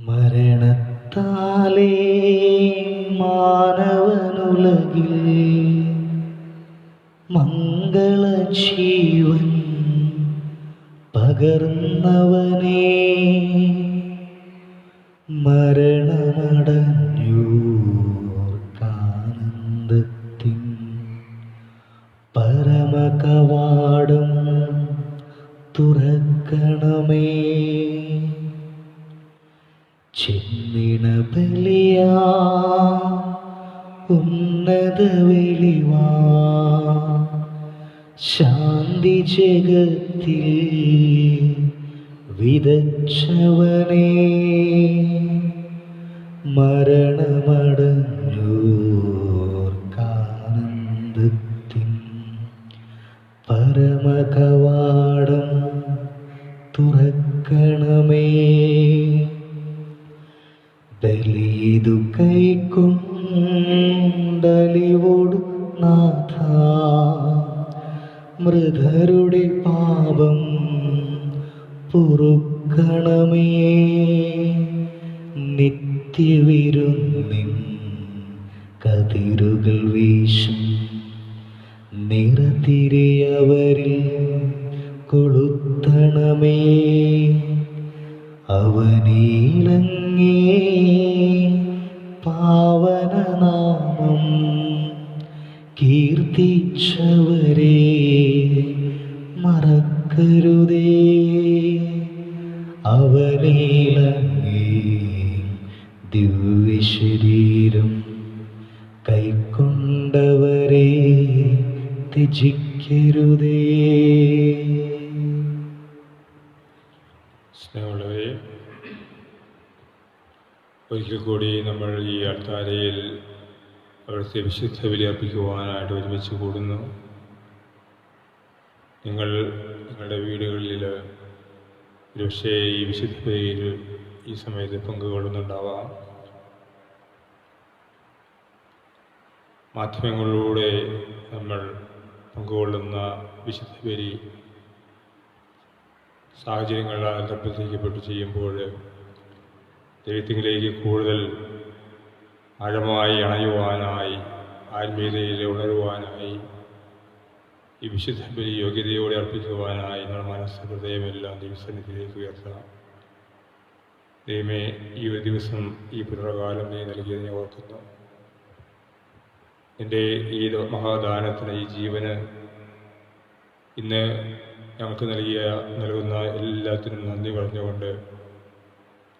മരണത്താലേ മാനവനുലകിൽ മംഗളജീവൻ പകർന്നവനേ, മരണമടഞ്ഞോർക്കാനന്ദത്തിൻ പരമകവാടം തുറക്കണമേ. ചെന്നിണ ബലിയാ ഉന്നത വെളിവാ ശാന്തി ജഗത്തിൽ വിതച്ചവനേ, മരണമടഞ്ഞോർക്കാനന്ദത്തിൻ പരമകവാടം തുറക്കണമേ. ബലിയിതു കൈക്കൊണ്ടലിവോടു നാഥ, മൃതരുടെ പാപം പൊറുക്കണമേ. നിത്യവിരുന്നിൻ കതിരുകൾ വീശും നിറതിരിയവരിൽ കൊളുത്തണമേ. അവനീലങ്ങേ പാവനനാമം കീർത്തിച്ചവരെ മറക്കരുതേ. അവനീലങ്ങേ ദിവ്യശരീരം കൈക്കൊണ്ടവരെ ത്യജിക്കരുതേ. സ്നേഹമുള്ളവരെ, ഒരിക്കൽ കൂടി നമ്മൾ ഈ അൾത്താരയിൽ അവിടുത്തെ വിശുദ്ധ ബലി അർപ്പിക്കുവാനായിട്ട് ഒരുമിച്ച് കൂടുന്നു. നിങ്ങളുടെ വീടുകളിൽ ഒരുപക്ഷേ ഈ വിശുദ്ധ ബലിയിൽ ഈ സമയത്ത് പങ്കുകൊള്ളുന്നുണ്ടാവാം. മാധ്യമങ്ങളിലൂടെ നമ്മൾ പങ്കുകൊള്ളുന്ന വിശുദ്ധ ബലി സാഹചര്യങ്ങളാൽ നിർബന്ധിക്കപ്പെട്ട് ചെയ്യുമ്പോൾ ദൈവത്തിലേക്ക് കൂടുതൽ ആഴമായി അണയുവാനായി, ആത്മീയതയിൽ ഉണരുവാനായി, ഈ വിശുദ്ധ ബലി യോഗ്യതയോടെ അർപ്പിക്കുവാനായി നമ്മുടെ മനസ്സ് ഹൃദയമെല്ലാം ദൈവസന്നിധിയിലേക്ക് ഉയർത്താം. ദൈവമേ, ഈ ഒരു ദിവസം, ഈ പുനർകാലം നീ നൽകിയതിനെ ഓർക്കുന്നു. എൻ്റെ ഈ മഹാദാനത്തിന്, ഈ ജീവന് ഇന്ന് ഞങ്ങൾക്ക് നൽകുന്ന എല്ലാത്തിനും നന്ദി പറഞ്ഞുകൊണ്ട്,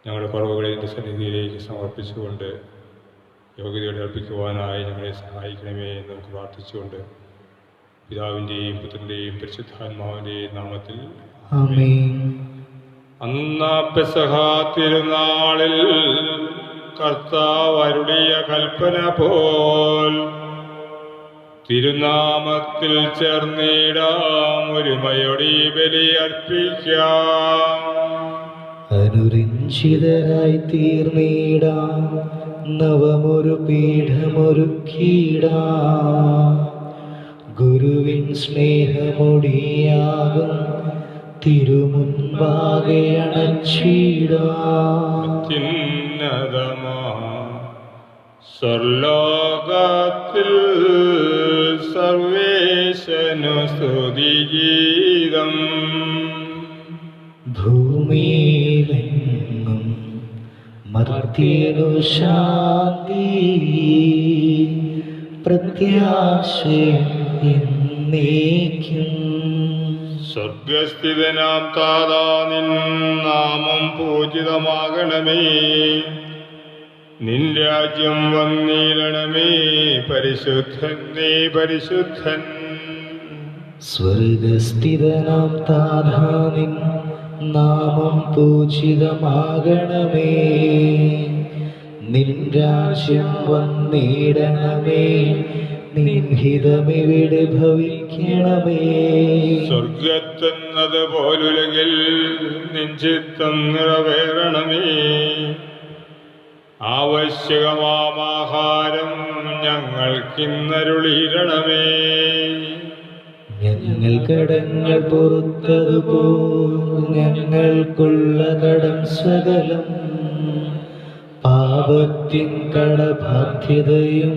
ഞങ്ങളുടെ കുറവുകളെ എൻ്റെ സന്നിധിയിലേക്ക് സമർപ്പിച്ചുകൊണ്ട് യോഗ്യതയോടെ അർപ്പിക്കുവാനായി ഞങ്ങളെ സഹായിക്കണമേ എന്ന് നമുക്ക് പ്രാർത്ഥിച്ചുകൊണ്ട്, പിതാവിൻ്റെയും പുത്രൻ്റെയും പരിശുദ്ധാത്മാവിൻ്റെയും നാമത്തിൽ ആമേൻ. അന്നാ പെസഹ തിരുനാളിൽ കർത്താവ് അരുളിയ കൽപ്പന പോൽ തിരുനാമത്തിൽ ചേർന്നിടാം, ഒരുമയോടെ ബലി അർപ്പിക്കാം. അനുരഞ്ജിതരായി തീർന്നിടാം, നവമൊരു പീഠമൊരുക്കിടാം. ഗുരുവിൻ സ്നേഹമൊടിയാകും തിരുമുൻപാകെ അണച്ചിടാം. സ്വർലോകത്തിൽ സർവേശനു സ്തുതിഗീതം, ഭൂമിയിലെങ്ങും മർത്യനു ശാന്തി, പ്രത്യാശയെന്നേക്കും. സ്വർഗസ്ഥിതനാം താതാ, നിൻ നാമം പൂജിതമാകണമേ. നിൻ രാജ്യം വന്നിടണമേ. പരിശുദ്ധൻ നീ പരിശുദ്ധൻ. സ്വർഗസ്ഥിതനാം താതാ, നിൻ നാമം പൂജിതമാകണമേ. നിൻ രാജ്യം വന്നിടണമേ. നിൻ ഹിതമിവിടെ ഭവിക്കണമേ. സ്വർഗത്തെന്നത് പോലുലകിൽ നിൻ ചിത്തം നിറവേറണമേ. ആവശ്യകമാഹാരം ഞങ്ങൾക്കിന്നരുളിയിടണമേ. ഞങ്ങൾ കടങ്ങൾ പൊറുത്തതുപോൽ ഞങ്ങൾക്കുള്ള കടം സകലം പാപത്തിൻ കടബാധ്യതയും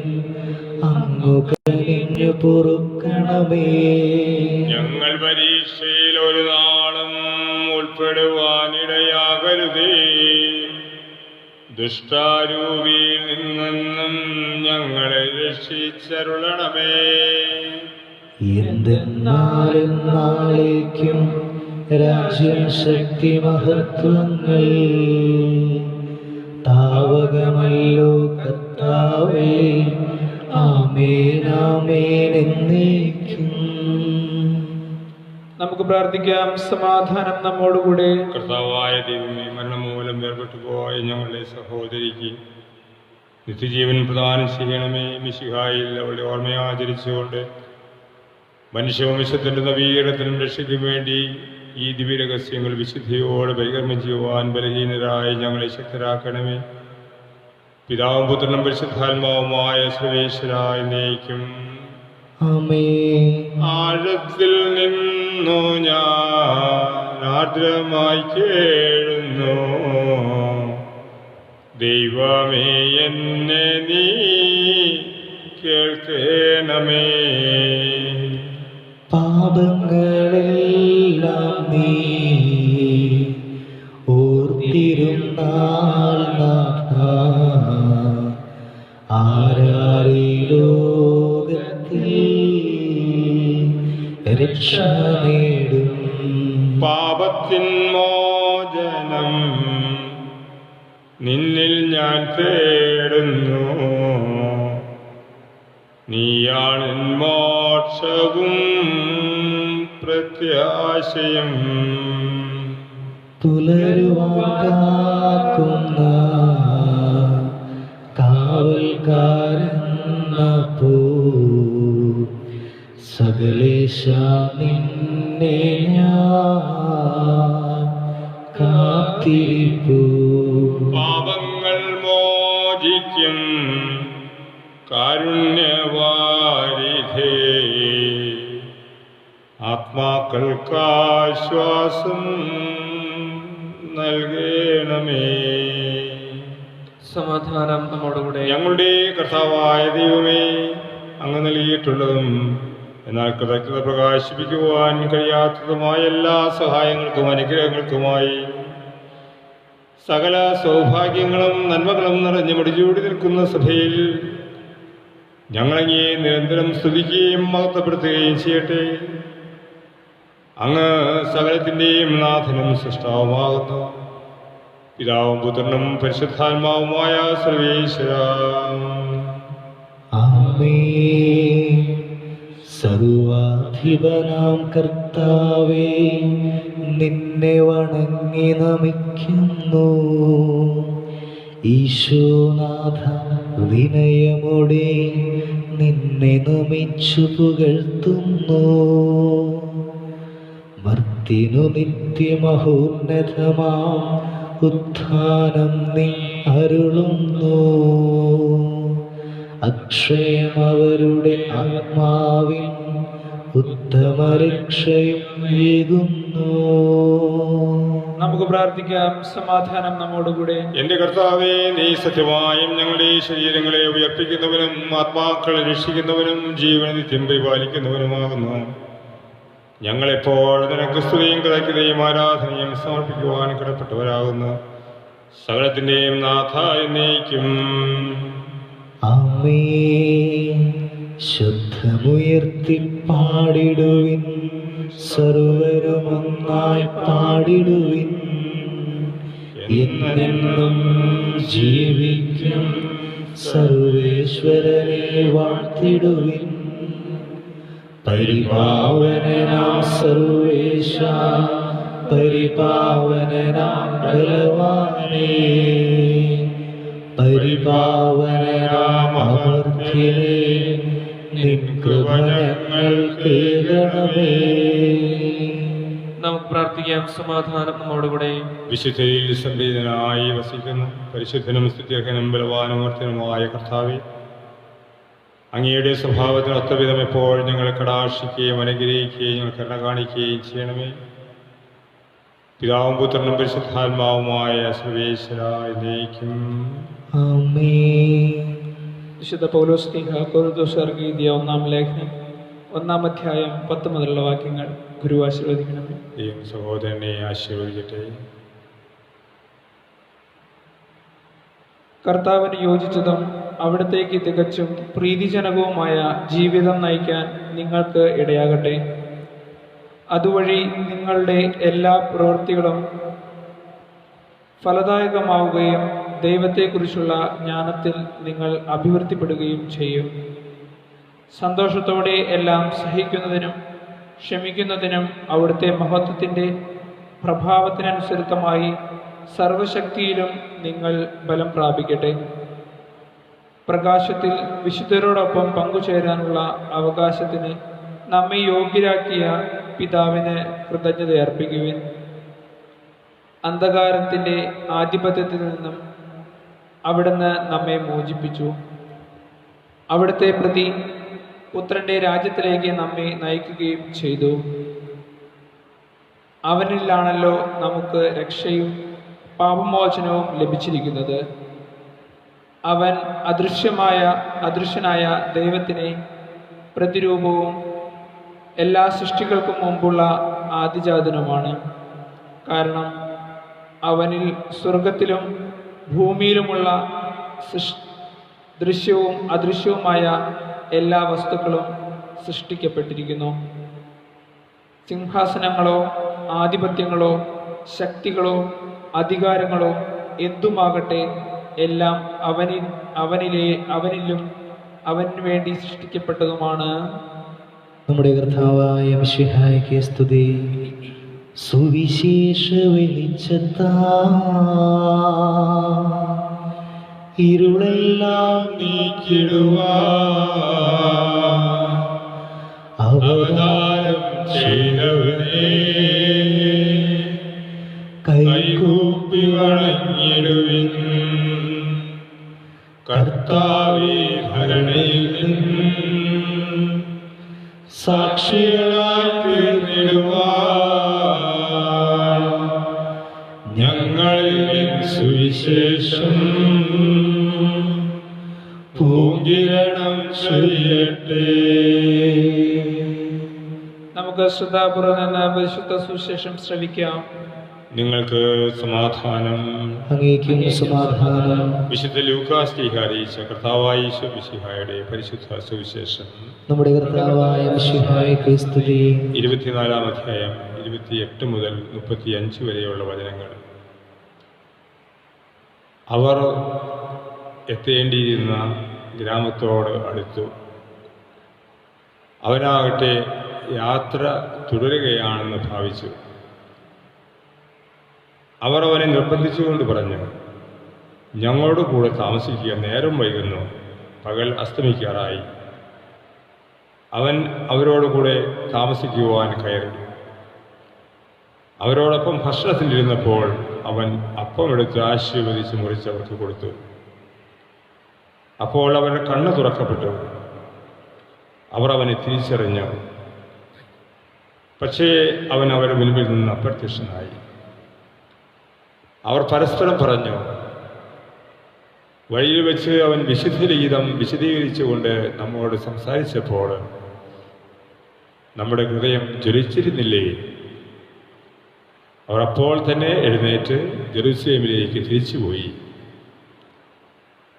അങ്ങു കനിഞ്ഞു പൊറുക്കണമേ. ഞങ്ങൾ പരീക്ഷയിൽ ഒരു നാളും ഉൾപ്പെടുവാനിടയാകരുതേ. ദുഷ്ടാരൂപിയിൽ നിന്നും ഞങ്ങളെ രക്ഷിച്ചരുളണമേ. എന്തെന്നാലും നാളേക്കും രാജ്യം ശക്തി മഹത്വങ്ങൾ താവകമല്ലോ കർത്താവേ. ആമേൻ ആമേൻ എന്നേക്കും. നമുക്ക് പ്രാർത്ഥിക്കാം. സമാധാനം നമ്മോടുകൂടെ. കർത്താവായ ദൈവമേ, മരണം മൂലം വേർപെട്ടു പോയ ഞങ്ങളുടെ സഹോദരിക്ക് നിത്യജീവൻ പ്രദാനം ചെയ്യണമേ. മിശിഹായിൽ അവളുടെ ഓർമ്മയെ ആചരിച്ചുകൊണ്ട് മനുഷ്യവംശത്തിൻ്റെ നവീകരണത്തിനും രക്ഷയ്ക്കും വേണ്ടി ഈ ദിവ്യരഹസ്യങ്ങൾ വിശുദ്ധിയോടെ പരികർമ്മം ചെയ്യുവാൻ ബലഹീനരായി ഞങ്ങളെ ശക്തരാക്കണമേ. പിതാവും പുത്രനും പരിശുദ്ധാത്മാവുമായ സർവേശ്വരായ എന്നേക്കും. ആമേൻ. ആഴത്തിൽ നിന്നു ഞാൻ ആർദ്രമായി കേഴുന്നു, ദൈവമേ എന്നെ നീ കേൾക്കണമേ. പാപങ്ങളെല്ലാം നീ ഓർത്തിരുന്നാൽ ആരാരീ ലോകത്തിൽ രക്ഷ നേടും. പാപത്തിൻ മോചനം നിന്നിൽ ഞാൻ തേടുന്നു, നീയാണ് മോക്ഷവും പ്രത്യാശയും. പുലരുവാൻ കാക്കുന്ന കാവൽക്കാരെന്ന പോ സകലേശ നിന്നെ ഞാൻ കാത്തിരിപ്പൂ. പാപങ്ങൾ മോചിക്കും കാരുണ്യവാരിധേ, ആത്മാക്കൾക്കാശ്വാസം നൽകണമേ. സമാധാനം നമ്മോടുകൂടെ. ഞങ്ങളുടെ കർത്താവായ ദൈവമേ, അങ്ങ് നൽകിയിട്ടുള്ളതും എന്നാൽ കൃതജ്ഞത പ്രകാശിപ്പിക്കുവാൻ കഴിയാത്തതുമായ എല്ലാ സഹായങ്ങൾക്കും അനുഗ്രഹങ്ങൾക്കുമായി സകല സൗഭാഗ്യങ്ങളും നന്മകളും നിറഞ്ഞു മുടിചൂടി നിൽക്കുന്ന സഭയിൽ ഞങ്ങളങ്ങയെ നിരന്തരം സ്തുതിക്കുകയും മഹത്വപ്പെടുത്തുകയും ചെയ്യട്ടെ. അങ്ങ് സകലത്തിൻ്റെയും നാഥനും സൃഷ്ടാവുമാകുന്നു. പിതാവും പുത്രനും പരിശുദ്ധാത്മാവുമായ സർവേശ്വരാ. ആമേൻ. സർവാധിപനാം കർത്താവേ, നിന്നെ വണങ്ങി നമിക്കുന്നു. ഈശോനാഥ, വിനയമോടെ നിന്നെ നമിച്ചു പുകഴ്ത്തുന്നു. മർത്തിനു നിത്യമഹോന്നതമാം ഉത്ഥാനം നീ അരുളുന്നു. അക്ഷയം അവരുടെ ആത്മാവിൻ ഉത്തമരക്ഷയും ഏകുന്നു. നമുക്ക് പ്രാർത്ഥിക്കാം. സമാധാനം നമ്മോടുകൂടെ. എന്റെ കർത്താവേ, നീ സത്യമായും ഞങ്ങളുടെ ശരീരങ്ങളെ ഉയർപ്പിക്കുന്നവനും ആത്മാക്കളെ രക്ഷിക്കുന്നവനും ജീവനെ നിത്യം പരിപാലിക്കുന്നവനുമാകുന്നു. ഞങ്ങളെപ്പോൾ നിനക്ക് സ്തുതിയും കൃതജ്ഞതയും ആരാധനയും സമർപ്പിക്കുവാൻ കടപ്പെട്ടവരാകുന്നു. സകലത്തിൻ്റെയും നാഥ എന്നേക്കും. ആമേൻ. ശബ്ദമുയർത്തി പാടിടുവിൻ, സർവരുമൊന്നായി പാടിടുവിൻ. എന്നെന്നും ജീവിക്കും സർവേശ്വരനെ വാഴ്ത്തിടുവിൻ. പരിപാവനനാം സർവേശ, പരിപാവനനാം ബലവാനേ, പരിപാവനനാം അമർത്യനേ, നിൻ കൃപ ഞങ്ങൾക്ക് ഏകണമേ. നമുക്ക് പ്രാർത്ഥിക്കാം. സമാധാനം നമ്മോടുകൂടെ. വിശുദ്ധയിൽ സംപ്രീതനായി വസിക്കുന്ന പരിശുദ്ധനും സ്തുത്യർഹനും ബലവാനും അമർത്യനുമായ കർത്താവേ, അങ്ങയുടെ സ്വഭാവത്തിന് ഒത്തവിധം എപ്പോൾ ഞങ്ങളെ കടാക്ഷിക്കുകയും അനുഗ്രഹിക്കുകയും ഞങ്ങൾ കരുണ കാണിക്കുകയും ചെയ്യണമേ. പിതാവും പുത്രനും പരിശുദ്ധാത്മാവുമായ സർവേശ്വരായിരിക്കും. ആമേൻ. വിശുദ്ധ പൗലോസ് കൊരിന്ത്യർക്കാർക്ക് എഴുതിയ 1-ാം ലേഖനം 1-ാം അധ്യായം 10 മുതലുള്ള വാക്യങ്ങൾ ഗുരു ആശീർവദിക്കണമേ. ദൈവം സഹോദരനെ ആശീർവദിക്കട്ടെ. കർത്താവിന് യോജിച്ചതും അവിടത്തേക്ക് തികച്ചും പ്രീതിജനകവുമായ ജീവിതം നയിക്കാൻ നിങ്ങൾക്ക് ഇടയാകട്ടെ. അതുവഴി നിങ്ങളുടെ എല്ലാ പ്രവൃത്തികളും ഫലദായകമാവുകയും ദൈവത്തെക്കുറിച്ചുള്ള ജ്ഞാനത്തിൽ നിങ്ങൾ അഭിവൃദ്ധിപ്പെടുകയും ചെയ്യും. സന്തോഷത്തോടെ എല്ലാം സഹിക്കുന്നതിനും ക്ഷമിക്കുന്നതിനും അവിടുത്തെ മഹത്വത്തിൻ്റെ പ്രഭാവത്തിനനുസൃതമായി സർവശക്തിയിലും നിങ്ങൾ ബലം പ്രാപിക്കട്ടെ. പ്രകാശത്തിൽ വിശുദ്ധരോടൊപ്പം പങ്കുചേരാനുള്ള അവകാശത്തിന് നമ്മെ യോഗ്യരാക്കിയ പിതാവിന് കൃതജ്ഞതയർപ്പിക്കുവിൻ. അന്ധകാരത്തിൻ്റെ ആധിപത്യത്തിൽ നിന്നും അവിടുന്ന് നമ്മെ മോചിപ്പിച്ചു. അവിടുത്തെ പ്രതി പുത്രന്റെ രാജ്യത്തിലേക്ക് നമ്മെ നയിക്കുകയും ചെയ്തു. അവനിലാണല്ലോ നമുക്ക് രക്ഷയും പാപമോചനവും ലഭിച്ചിരിക്കുന്നത്. അവൻ അദൃശ്യനായ ദൈവത്തിനെ പ്രതിരൂപവും എല്ലാ സൃഷ്ടികൾക്കും മുമ്പുള്ള ആദിജാതനുമാണ്. കാരണം അവനിൽ സ്വർഗത്തിലും ഭൂമിയിലുമുള്ള ദൃശ്യവും അദൃശ്യവുമായ എല്ലാ വസ്തുക്കളും സൃഷ്ടിക്കപ്പെട്ടിരിക്കുന്നു. സിംഹാസനങ്ങളോ ആധിപത്യങ്ങളോ ശക്തികളോ അധികാരങ്ങളോ എന്തുമാകട്ടെ എല്ലാം അവനിലും അവനു വേണ്ടി സൃഷ്ടിക്കപ്പെട്ടതുമാണ്. നമ്മുടെ കർത്താവായ മിശിഹായ്ക്ക് സ്തുതി. സുവിശേഷ വെളിച്ചത്താ ഇരുളെല്ലാം നീക്കിടുവാൻ അവതാരം ചെയ്തവനേ, കൈകൂപ്പി വണങ്ങിടുവിൻ. കർത്താവേ, ഭരണയിൽ നിന്നും സാക്ഷികളായി തീർന്നിടുവാൻ ഞങ്ങളിൽ സുവിശേഷം പൂങ്കിരണം ചെയ്യട്ടെ. നമുക്ക് ശ്രദ്ധാപൂർവ്വം നിന്ന് പരിശുദ്ധ സുവിശേഷം ശ്രവിക്കാം. നിങ്ങൾക്ക് സമാധാനം. അങ്ങേക്കും സമാധാനം. വിശുദ്ധ ലൂക്കാസ് ലീഹ അറിയിച്ച കർത്താവായ യേശു മിശിഹായുടെ പരിശുദ്ധ സുവിശേഷം. നമ്മുടെ കർത്താവായ മിശിഹായ്ക്ക് സ്തുതി. 24-ാം അധ്യായം 28 മുതൽ 35 വരെയുള്ള വചനങ്ങൾ. അവർ എത്തേണ്ടിയിരുന്ന ഗ്രാമത്തോട് അടുത്തു. അവനാകട്ടെ യാത്ര തുടരുകയാണെന്ന് ഭാവിച്ചു. അവർ അവനെ നിർബന്ധിച്ചുകൊണ്ട് പറഞ്ഞു, ഞങ്ങളോട് കൂടെ താമസിക്കുക, നേരം വൈകുന്നു, പകൽ അസ്തമിക്കാറായി. അവൻ അവരോട് കൂടെ താമസിക്കുവാൻ കയറി. അവരോടൊപ്പം ഭക്ഷണത്തിലിരുന്നപ്പോൾ അവൻ അപ്പമെടുത്ത് ആശീർവദിച്ച് മുറിച്ച് അവർക്ക് കൊടുത്തു. അപ്പോൾ അവരുടെ കണ്ണ് തുറക്കപ്പെട്ടു. അവർ അവനെ തിരിച്ചറിഞ്ഞു. പക്ഷേ അവൻ അവരുടെ മുൻപിൽ നിന്ന് അപ്രത്യക്ഷനായി. അവർ പരസ്പരം പറഞ്ഞു, വഴിയിൽ വെച്ച് അവൻ വിശുദ്ധ ലിഖിതം വിശദീകരിച്ചുകൊണ്ട് നമ്മോട് സംസാരിച്ചപ്പോൾ നമ്മുടെ ഹൃദയം ജ്വലിച്ചിരുന്നില്ലേ? അവർ അപ്പോൾ തന്നെ എഴുന്നേറ്റ് ജെറുസലേമിലേക്ക് തിരിച്ചുപോയി.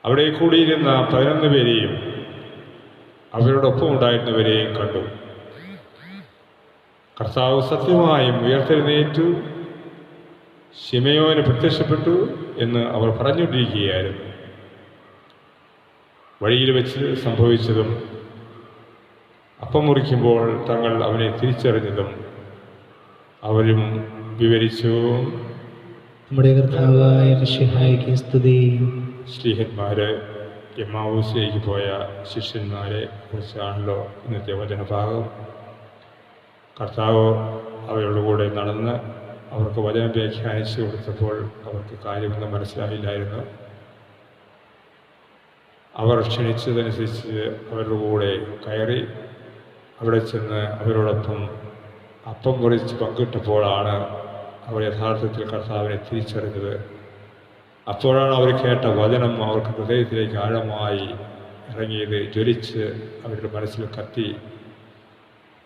അവിടെ കൂടിയിരുന്ന 11 പേരെയും അവരോടൊപ്പം ഉണ്ടായിരുന്നവരെയും കണ്ടു. കർത്താവ് സത്യമായും ഉയർത്തെഴുന്നേറ്റു ശിമയോന് പ്രത്യക്ഷപ്പെട്ടു എന്ന് അവർ പറഞ്ഞുകൊണ്ടിരിക്കുകയായിരുന്നു. വഴിയിൽ വെച്ച് സംഭവിച്ചതും അപ്പം മുറിക്കുമ്പോൾ തങ്ങൾ അവനെ തിരിച്ചറിഞ്ഞതും അവരും വിവരിച്ചു. നമ്മുടെ കർത്താവായ മിശിഹായ്ക്ക് സ്തുതി. ശ്ലീഹന്മാര് എമ്മാവൂസിലേക്ക് പോയ ശിഷ്യന്മാരെ കുറിച്ചാണല്ലോ ഇന്നത്തെ വചനഭാഗം. കർത്താവ് അവരുടെ കൂടെ നടന്ന് അവർക്ക് വചനം വ്യാഖ്യാനിച്ചു കൊടുത്തപ്പോൾ അവർക്ക് കാര്യമൊന്നും മനസ്സിലായില്ലായിരുന്നു. അവർ ക്ഷണിച്ചതനുസരിച്ച് അവരുടെ കൂടെ കയറി അവിടെ ചെന്ന് അവരോടൊപ്പം അപ്പം മുറിച്ച് പങ്കിട്ടപ്പോഴാണ് അവർ യഥാർത്ഥത്തിൽ കർത്താവിനെ തിരിച്ചറിഞ്ഞത്. അപ്പോഴാണ് അവർ കേട്ട വചനം അവർക്ക് ഹൃദയത്തിലേക്ക് ആഴമായി ഇറങ്ങിയത്, ജ്വലിച്ച് അവരുടെ മനസ്സിൽ കത്തി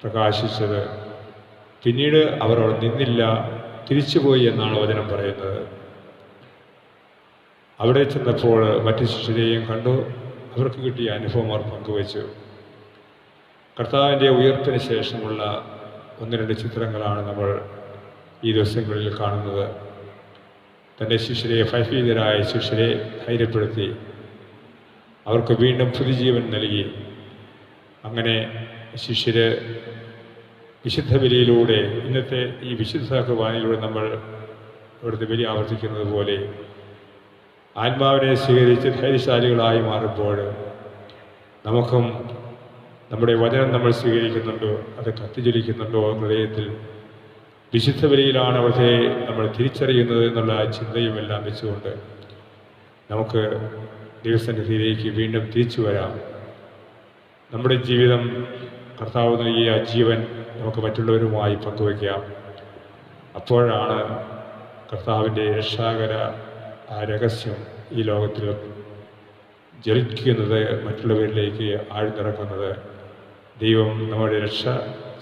പ്രകാശിച്ചത്. പിന്നീട് അവർ അവിടെ നിന്നില്ല, തിരിച്ചുപോയി എന്നാണ് വചനം പറയുന്നത്. അവിടെ ചെന്നപ്പോൾ മറ്റു ശിഷ്യരെയും കണ്ടു. അവർക്ക് കിട്ടിയ അനുഭവം അവർ പങ്കുവച്ചു. കർത്താവിൻ്റെ ഉയർപ്പിന് ശേഷമുള്ള 1-2 ചിത്രങ്ങളാണ് നമ്മൾ ഈ ദിവസങ്ങളിൽ കാണുന്നത്. തൻ്റെ ശിഷ്യരെ, ഭയഭീതരായ ശിഷ്യരെ ധൈര്യപ്പെടുത്തി അവർക്ക് വീണ്ടും പുതുജീവൻ നൽകി. അങ്ങനെ ശിഷ്യര് വിശുദ്ധ ബലിയിലൂടെ, ഇന്നത്തെ ഈ വിശുദ്ധ കുർബാനയിലൂടെ നമ്മൾ ഇവിടുത്തെ ബലി ആവർത്തിക്കുന്നത് പോലെ ആത്മാവിനെ സ്വീകരിച്ച് ധൈര്യശാലികളായി മാറുമ്പോൾ നമുക്കും നമ്മുടെ വചനം നമ്മൾ സ്വീകരിക്കുന്നുണ്ടോ, അത് കത്തിജ്വലിക്കുന്നുണ്ടോ ഹൃദയത്തിൽ, വിശുദ്ധ ബലിയിലാണ് അവിടുത്തെ നമ്മൾ തിരിച്ചറിയുന്നത് എന്നുള്ള ചിന്തയുമെല്ലാം വെച്ചുകൊണ്ട് നമുക്ക് ദൈവസന്നിധിയിലേക്ക് വീണ്ടും തിരിച്ചു വരാം. നമ്മുടെ ജീവിതം, കർത്താവ് നൽകിയ ജീവൻ നമുക്ക് മറ്റുള്ളവരുമായി പങ്കുവയ്ക്കാം. അപ്പോഴാണ് കർത്താവിൻ്റെ രക്ഷാകര ആ രഹസ്യം ഈ ലോകത്തിൽ ജ്വലിക്കുന്നത്, മറ്റുള്ളവരിലേക്ക് ആഴ്ന്നിറക്കുന്നത്. ദൈവം നമ്മുടെ രക്ഷ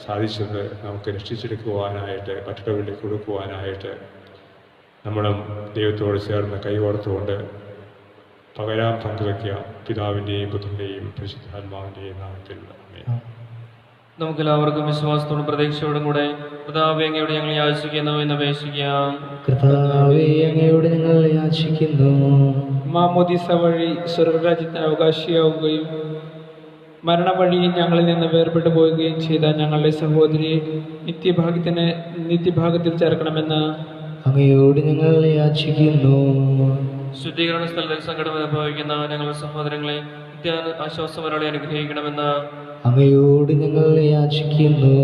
സാധിച്ചത് നമുക്ക് രക്ഷിച്ചെടുക്കുവാനായിട്ട്, മറ്റുള്ളവരിലേക്ക് കൊടുക്കുവാനായിട്ട് നമ്മളും ദൈവത്തോട് ചേർന്ന് കൈകോർത്തുകൊണ്ട് പകരാൻ പങ്കുവയ്ക്കാം. പിതാവിൻ്റെയും പുത്രൻ്റെയും പരിശുദ്ധാത്മാവിൻ്റെയും നാമത്തിൽ ആമേൻ. നമുക്കെല്ലാവർക്കും വിശ്വാസത്തോടും പ്രതീക്ഷയോടും കൂടെ കർത്താവേ, അങ്ങയോട് ഞങ്ങൾ യാചിക്കുന്നു എന്ന് അപേക്ഷിക്കാം. കർത്താവേ, അങ്ങയോട് ഞങ്ങൾ യാചിക്കുന്നു. മാമോദിസ വഴി സ്വർഗരാജ്യത്തിന് അവകാശിയാവുകയും മരണവഴി ഞങ്ങളിൽ നിന്ന് വേർപെട്ടു പോവുകയും ചെയ്ത ഞങ്ങളുടെ സഹോദരിയെ നിത്യഭാഗ്യത്തിൽ ചേർക്കണമെന്ന് അങ്ങയോട് ഞങ്ങൾ യാചിക്കുന്നു. ശുദ്ധീകരണ സ്ഥലത്തിൽ സങ്കടം അനുഭവിക്കുന്ന ഞങ്ങളുടെ സഹോദരങ്ങളെ ആശ്വാസവരോടെ അനുഗ്രഹിക്കണമെന്ന് അങ്ങയോട് ഞങ്ങൾ യാചിക്കുന്നു.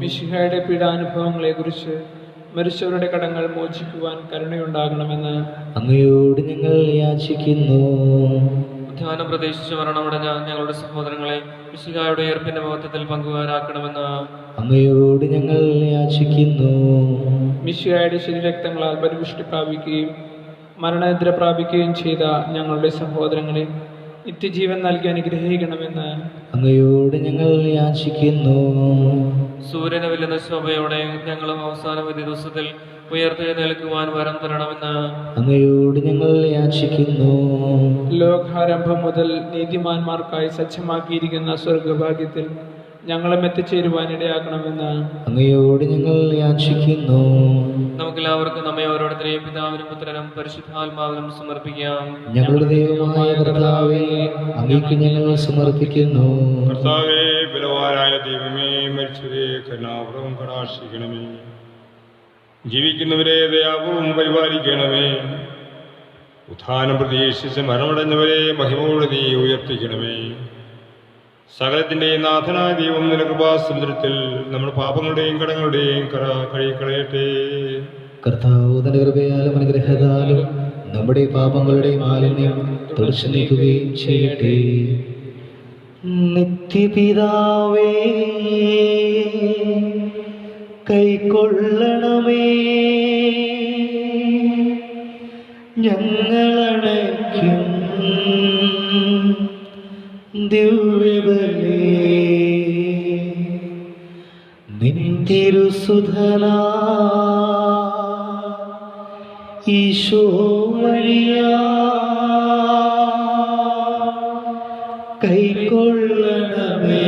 മിശിഹായുടെ പീഡാനുഭവങ്ങളെ കുറിച്ച് മരിച്ചവരുടെ കടങ്ങൾ മോചിക്കുവാൻ കരുണയുണ്ടാകണമെന്ന് അങ്ങയോട് ഞങ്ങൾ യാചിക്കുന്നു. ധ്യാനം പ്രതീക്ഷിച്ച് മരണമടഞ്ഞ ഞങ്ങളുടെ സഹോദരങ്ങളെ മിശിഹായുടെ ഉയർപ്പിന്റെ മഹത്വത്തിൽ പങ്കുകാരാക്കണമെന്ന് അങ്ങയോട് ഞങ്ങൾ യാചിക്കുന്നു. മിശിഹായുടെ ശരീരരക്തങ്ങളാൽ പരിപുഷ്ടി പ്രാപിക്കുകയും മരണനിദ്ര പ്രാപിക്കുകയും ചെയ്ത ഞങ്ങളുടെ സഹോദരങ്ങളെ നിത്യജീവൻ നൽകി അനുഗ്രഹിക്കണമെന്ന് അങ്ങയോട് ഞങ്ങൾ യാചിക്കുന്നു. സൂര്യനെ വെല്ലുന്ന ശോഭയോടെ ഞങ്ങളും അവസാന വിധി ദിവസത്തിൽ ഉയർത്തെഴുന്നേൽക്കുവാൻ വരം തരണമെന്ന് അങ്ങയോട് ഞങ്ങൾ യാചിക്കുന്നു. ലോകാരംഭം മുതൽ നീതിമാന്മാർക്കായി സജ്ജമാക്കിയിരിക്കുന്ന സ്വർഗഭാഗ്യത്തിൽ ഞങ്ങളും എത്തിച്ചേരുവാൻ ഇടയാക്കണമെന്ന് അങ്ങയോട് ഞങ്ങൾ യാചിക്കുന്നു. നമുക്കെല്ലാവർക്കും നമ്മെ ഓരോരുത്തരെയും പിതാവിനും പുത്രനും പരിശുദ്ധാത്മാവിനും സമർപ്പിക്കാം. ഞങ്ങളുടെ ദൈവമായ കർത്താവേ, അങ്ങേക്ക് ഞങ്ങൾ സമർപ്പിക്കുന്നു. കർത്താവേ, ബലവാനായ ദൈവമേ, മരിച്ചവരെ കരുണാപൂർവ്വം കടാക്ഷിക്കണമേ. ജീവിക്കുന്നവരെ ദയാപൂർവ്വം പരിപാലിക്കണമേ. ഉത്ഥാനം പ്രതീക്ഷിച്ച് മരണമടഞ്ഞവരെ മഹിമയോടെ നീ ഉയർപ്പിക്കണമേ. സകലത്തിൻ്റെയും നാഥനായ ദൈവം നിന്റെ കൃപാസമുദ്രത്തിൽ നമ്മുടെ പാപങ്ങളുടെയും കടങ്ങളുടെയും കറ കഴുകിക്കളയട്ടെ. കർത്താവ് തന്റെ കൃപയാലും അനുഗ്രഹത്താലും നമ്മുടെ പാപങ്ങളുടെ മാലിന്യം തുടച്ചു നീക്കുകയും ചെയ്യട്ടെ. നിത്യപിതാവേ, കൈക്കൊള്ളണമേ ഞങ്ങളടയ്ക്കും ദിവ്യബലി. നിൻ തിരുസുധനാ ഈശോ വഴിയാ കൈക്കൊള്ളണമേ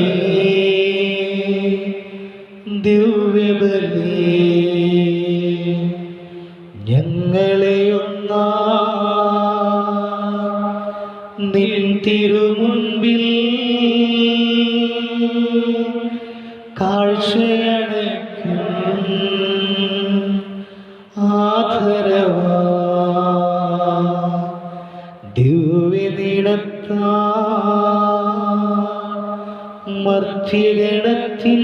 ദിവ്യബലി. ഞങ്ങളെ ഒന്നാ നിൻ തിരുമുൻപിൽ കാഴ്ചയണയ്ക്കും ആദരവാ. ദിവ്യനിടത്താ മർത്യഗണത്തിൻ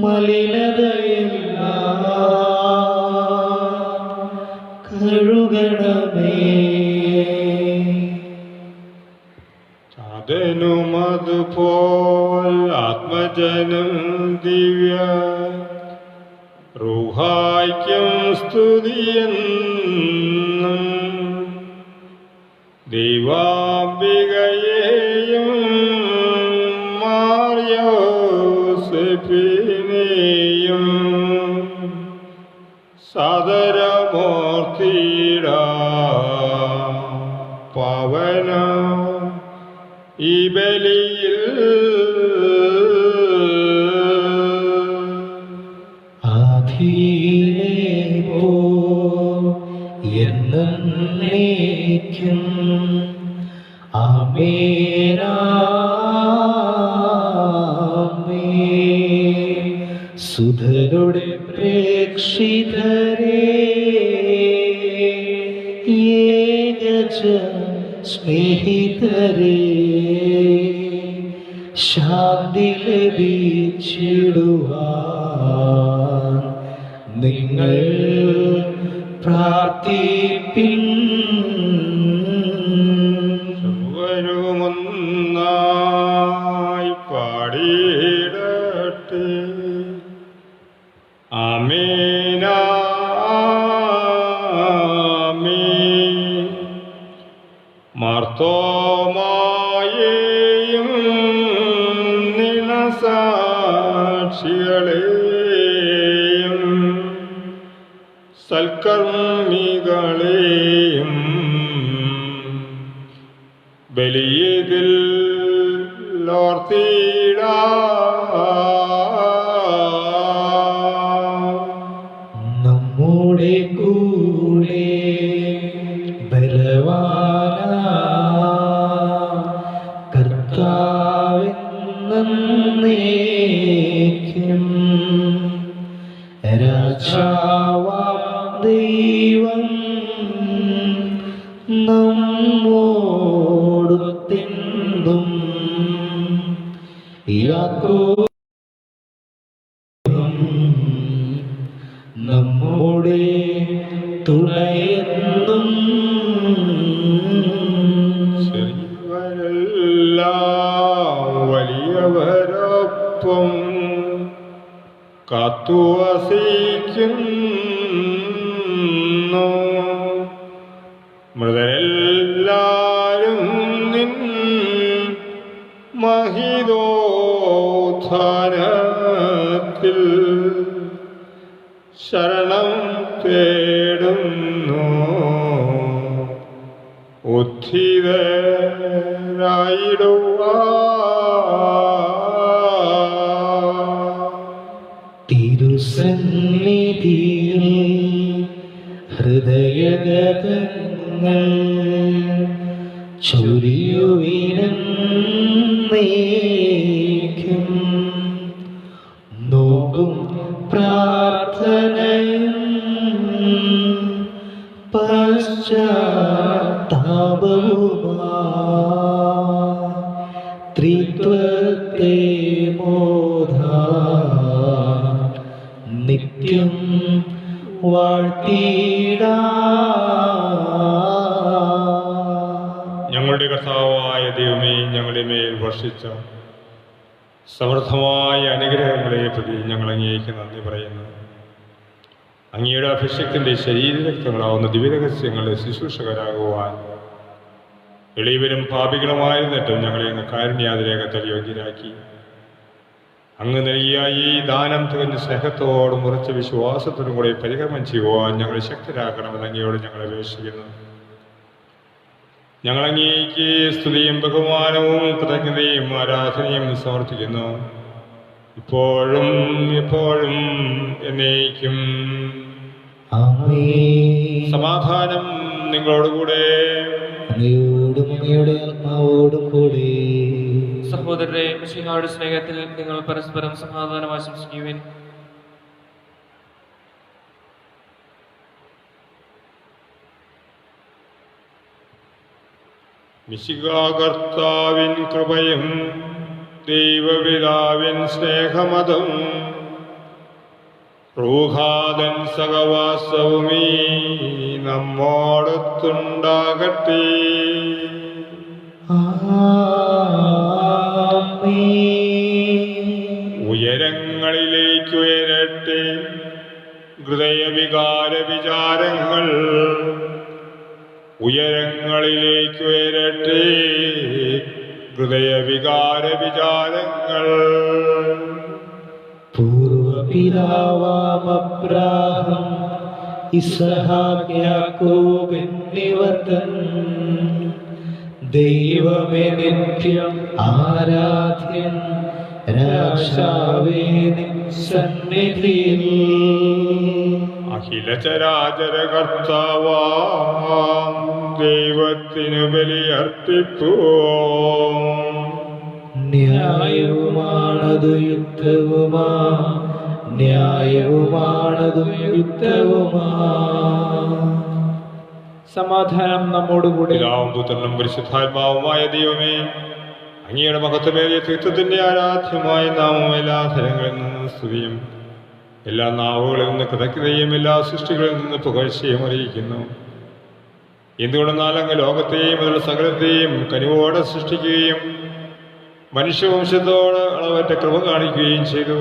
മലിനതയെല്ലാം കഴുകണമേ. ചാതനുമതുപോൽ ആത്മജനം ദിവ്യ റൂഹായ്ക്കും സ്തുതിയെന്നും ദൈവാംബികയെയും മാർയോസെഫിനെയും സദരമൂർത്തിട പവന ഈ ബലിയിൽ എന്നേക്കും ആമേൻ. സുധരുടെ പ്രേക്ഷിതരേ ഏകജ സ്നേഹിതരേ ശാന്തി ലഭിച്ചിടുവാൻ നിങ്ങൾ പ്രാർത്ഥിപ്പിൻ. സർവരുമൊന്നായി പാടിയിടട്ടെ. ആമേൻ ആമേൻ. മാർത്തോമായെയും നിണസാക്ഷികളെയും സൽക്കർമ്മികളെയും ബലിയതിൽ ഓർത്തിടാ. നമ്മുടെ കൂടെ ബലവാന കർത്താവെന്നേക്കും രാജാവാം ദൈവം നമ്മോടൊത്തെന്നും യാക്കോബ് നമ്മുടെ തുണയെന്നും. ചെറിയവരെല്ലാം വലിയവരൊപ്പം കാത്തുവസിക്കുന്നു. മൃതരെല്ലാരും നിൻ മഹിതോത്ഥാനത്തിൽ ശരണം തേടുന്നു. തിരുസന്നിധിയിൽ ഹൃദയഗതങ്ങൾ ചൊരിയുവിനേക്കും നോക്കും പ്രാർത്ഥനയും പശ്ചാത്താപവുമാ ത്രിത്വത്തെ മോദാ നിത്യം വാഴ്ത്തിടാ. ഞങ്ങളുടെ കർത്താവായ ദൈവമേ, ഞങ്ങളുടെ മേൽ വർഷിച്ച സമൃദ്ധമായ അനുഗ്രഹങ്ങളെ പ്രതി ഞങ്ങൾ അങ്ങേക്ക് നന്ദി പറയുന്നു. അങ്ങയുടെ അഭിഷേകത്തിൻ്റെ ശരീരരക്തങ്ങളാവുന്ന ദിവ്യരഹസ്യങ്ങളുടെ ശുശ്രൂഷകരാകുവാൻ എളിയവരും പാപികളുമായിരുന്നിട്ടും ഞങ്ങളെ അങ്ങ് കാരുണ്യാതിരേഖത്തിൽ യോഗ്യരാക്കി. അങ്ങ് നൽകിയ ഈ ദാനം തികഞ്ഞ സ്നേഹത്തോടും ഉറച്ച വിശ്വാസത്തോടും കൂടെ പരികർമ്മം ചെയ്യുവാൻ ഞങ്ങളെ ശക്തരാക്കണമെന്ന് അങ്ങയോട് ഞങ്ങൾ അപേക്ഷിക്കുന്നു. ഞങ്ങൾ അങ്ങേക്ക് സ്തുതിയും ബഹുമാനവും കൃതജ്ഞതയും ആരാധനയും സമർപ്പിക്കുന്നു, ഇപ്പോഴും എപ്പോഴും എന്നേക്കും. ആമേൻ. സമാധാനം നിങ്ങളോടുകൂടെ. അങ്ങയോടും അങ്ങയുടെ ആത്മാവോടും കൂടെ. സഹോദരരെ, മിശിഹായുടെ സ്നേഹത്തിൽ നിങ്ങൾ പരസ്പരം സമാധാനം ആശംസിക്കുവിൻ. മിശിഹാ കർത്താവിൻ കൃപയും ദൈവപിതാവിൻ സ്നേഹമതും റൂഹാദൻ സഹവാസവുമീ നമ്മോടൊത്തുണ്ടാകട്ടെ. ആമേൻ. ഉയരങ്ങളിലേക്ക് ഉയരട്ടെ ഹൃദയവികാര വിചാരങ്ങൾ ഉയരങ്ങളിലേക്ക് ഉയരട്ടെ. ഹൃദയവികാര വിചാരങ്ങൾ പൂർവപിതാവാം അബ്രാഹം ഇസ്ഹാക്ക് യാക്കോബ് എന്നിവർക്കൻ ദൈവമേ നിത്യം ആരാധ്യൻ രാജാവേ നിൻ സന്നിധിയിൽ. അഖില ചരാചര കർത്താവാം ദൈവത്തിനു ബലിയർപ്പിപ്പൂ. ന്യായവുമാണതു യുക്തവുമാ, ന്യായവുമാണതു യുക്തവുമാ. സമാധാനം നമ്മോടുകൂടെ. പിതാവും പുത്രനും പരിശുദ്ധാത്മാവുമായ ദൈവമേ, അങ്ങയുടെ മഹത്വമേറിയ ത്രിത്വത്തിന്റെ ആരാധ്യമായ നാമം എല്ലാ തലങ്ങളിൽ നിന്ന് സ്തുതിയും എല്ലാ നാവുകളിൽ നിന്ന് കൃതജ്ഞതയും എല്ലാ സൃഷ്ടികളിൽ നിന്ന് പുകഴ്ചയും അറിയിക്കുന്നു. എന്തുകൊണ്ടെന്നാൽ അങ്ങ് ലോകത്തെയും അതിലുള്ള സകലത്തെയും കനിവോടെ സൃഷ്ടിക്കുകയും മനുഷ്യവംശത്തോട് അളവറ്റ കൃപ കാണിക്കുകയും ചെയ്തു.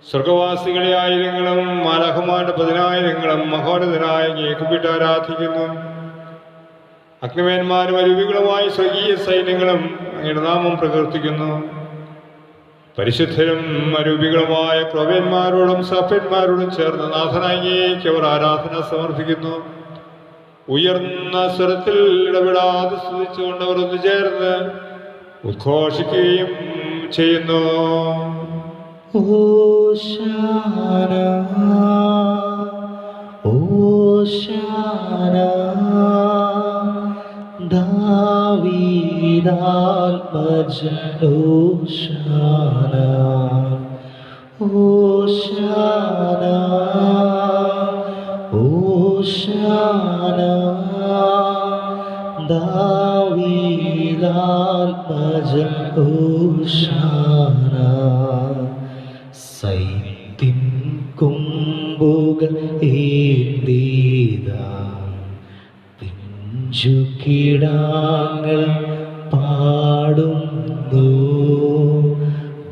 സ്വർഗവാസികളെ ആയിരങ്ങളും മാലാഖമാരുടെ 10,000-ങ്ങളും മഹോന്നതനായ അങ്ങയെ കുമ്പിട്ട് ആരാധിക്കുന്നു. അഗ്നിമേന്മാരും അരൂപികളുമായ സ്വർഗീയ സൈന്യങ്ങളും അങ്ങയുടെ നാമം പ്രകീർത്തിക്കുന്നു. പരിശുദ്ധരും അരൂപികളുമായ ക്രൗവ്യന്മാരോടും സഭ്യന്മാരോടും ചേർന്ന് നാഥനായിക്ക് അവർ ആരാധന സമർപ്പിക്കുന്നു. ഉയർന്ന സ്വരത്തിൽ ഇടപെടാതെ സ്തുതിച്ചുകൊണ്ട് അവർ ഒന്ന് ചേർന്ന് ഉദ്ഘോഷിക്കുകയും ചെയ്യുന്നു. ഓശാന ഓശാന ദാവീദാത്മജനോശാന ഓശാന ഓശാന ദാവീദാത്മജനോശാന. സൈത്തിൻ കൊമ്പുകൾ ഏന്തീതാ പിഞ്ചുകിടാങ്ങൾ പാടുന്നു.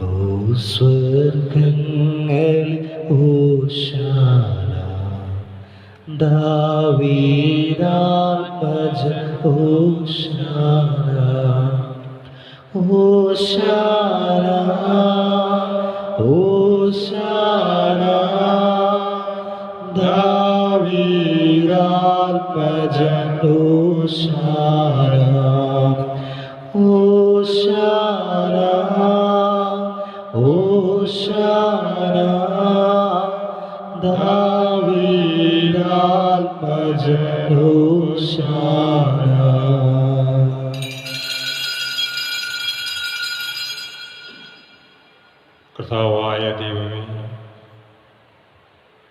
ഭൂസ്വർഗങ്ങളിൽ ഓശാന ദാവീദാത്മജ ഓശാന ഓശാന ഓശാന ദാവീദാത്മജ ഓശാന ഓശാന ഓശാന ദാവീദാത്മജ ഓശാന. കർത്താവായ ദൈവമേ,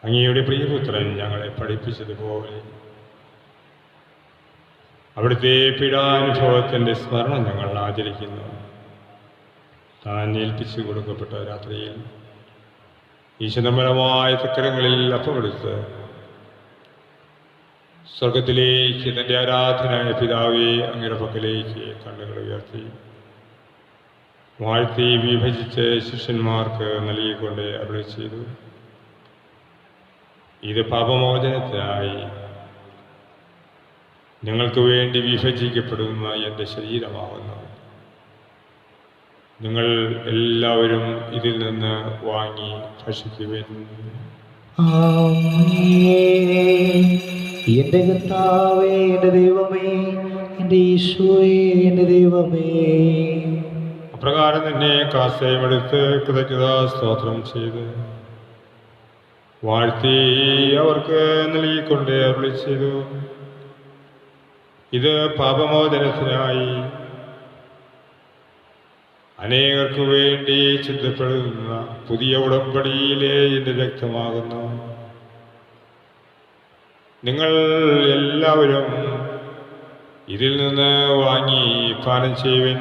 അങ്ങയുടെ പ്രിയപുത്രൻ ഞങ്ങളെ പഠിപ്പിച്ചതുപോലെ അവിടുത്തെ പീഡാനുഭവത്തിൻ്റെ സ്മരണം ഞങ്ങൾ ആചരിക്കുന്നു. താൻ ഏൽപ്പിച്ചു കൊടുക്കപ്പെട്ട രാത്രിയിൽ ഈ ചിദംബരമായ തക്കരങ്ങളിൽ അപ്പമെടുത്ത് സ്വർഗത്തിലേക്ക് തൻ്റെ ആരാധനായ പിതാവെ അങ്ങയുടെ പക്കലേക്ക് കണ്ണുകൾ ഉയർത്തി വാഴ്ത്തി വിഭജിച്ച് ശിഷ്യന്മാർക്ക് നൽകിക്കൊണ്ട് അരുളി ചെയ്തു. ഇത് പാപമോചനത്തിനായി നിങ്ങൾക്ക് വേണ്ടി വിഭജിക്കപ്പെടുന്ന എൻ്റെ ശരീരമാകുന്നു. നിങ്ങൾ എല്ലാവരും ഇതിൽ നിന്ന് വാങ്ങി ഭക്ഷിക്കുവിൻ. എന്റെ കർത്താവേ, എന്റെ ദൈവമേ, എന്റെ ഈശോയേ, എന്റെ ദൈവമേ. അപ്രകാരം തന്നെ കാസയുമെടുത്ത് കൃതജ്ഞതാ സ്തോത്രം ചെയ്ത് വാഴ്ത്തി അവർക്ക് നൽകിക്കൊണ്ട് അരുളി ചെയ്തു. ഇത് പാപമോചനത്തിനായി അനേകർക്ക് വേണ്ടി ചിന്തപ്പെടുന്ന പുതിയ ഉടമ്പടിയിലെ എൻ്റെ രക്തമാകുന്നു. നിങ്ങൾ എല്ലാവരും ഇതിൽ നിന്ന് വാങ്ങി പാനം ചെയ്യുവിൻ.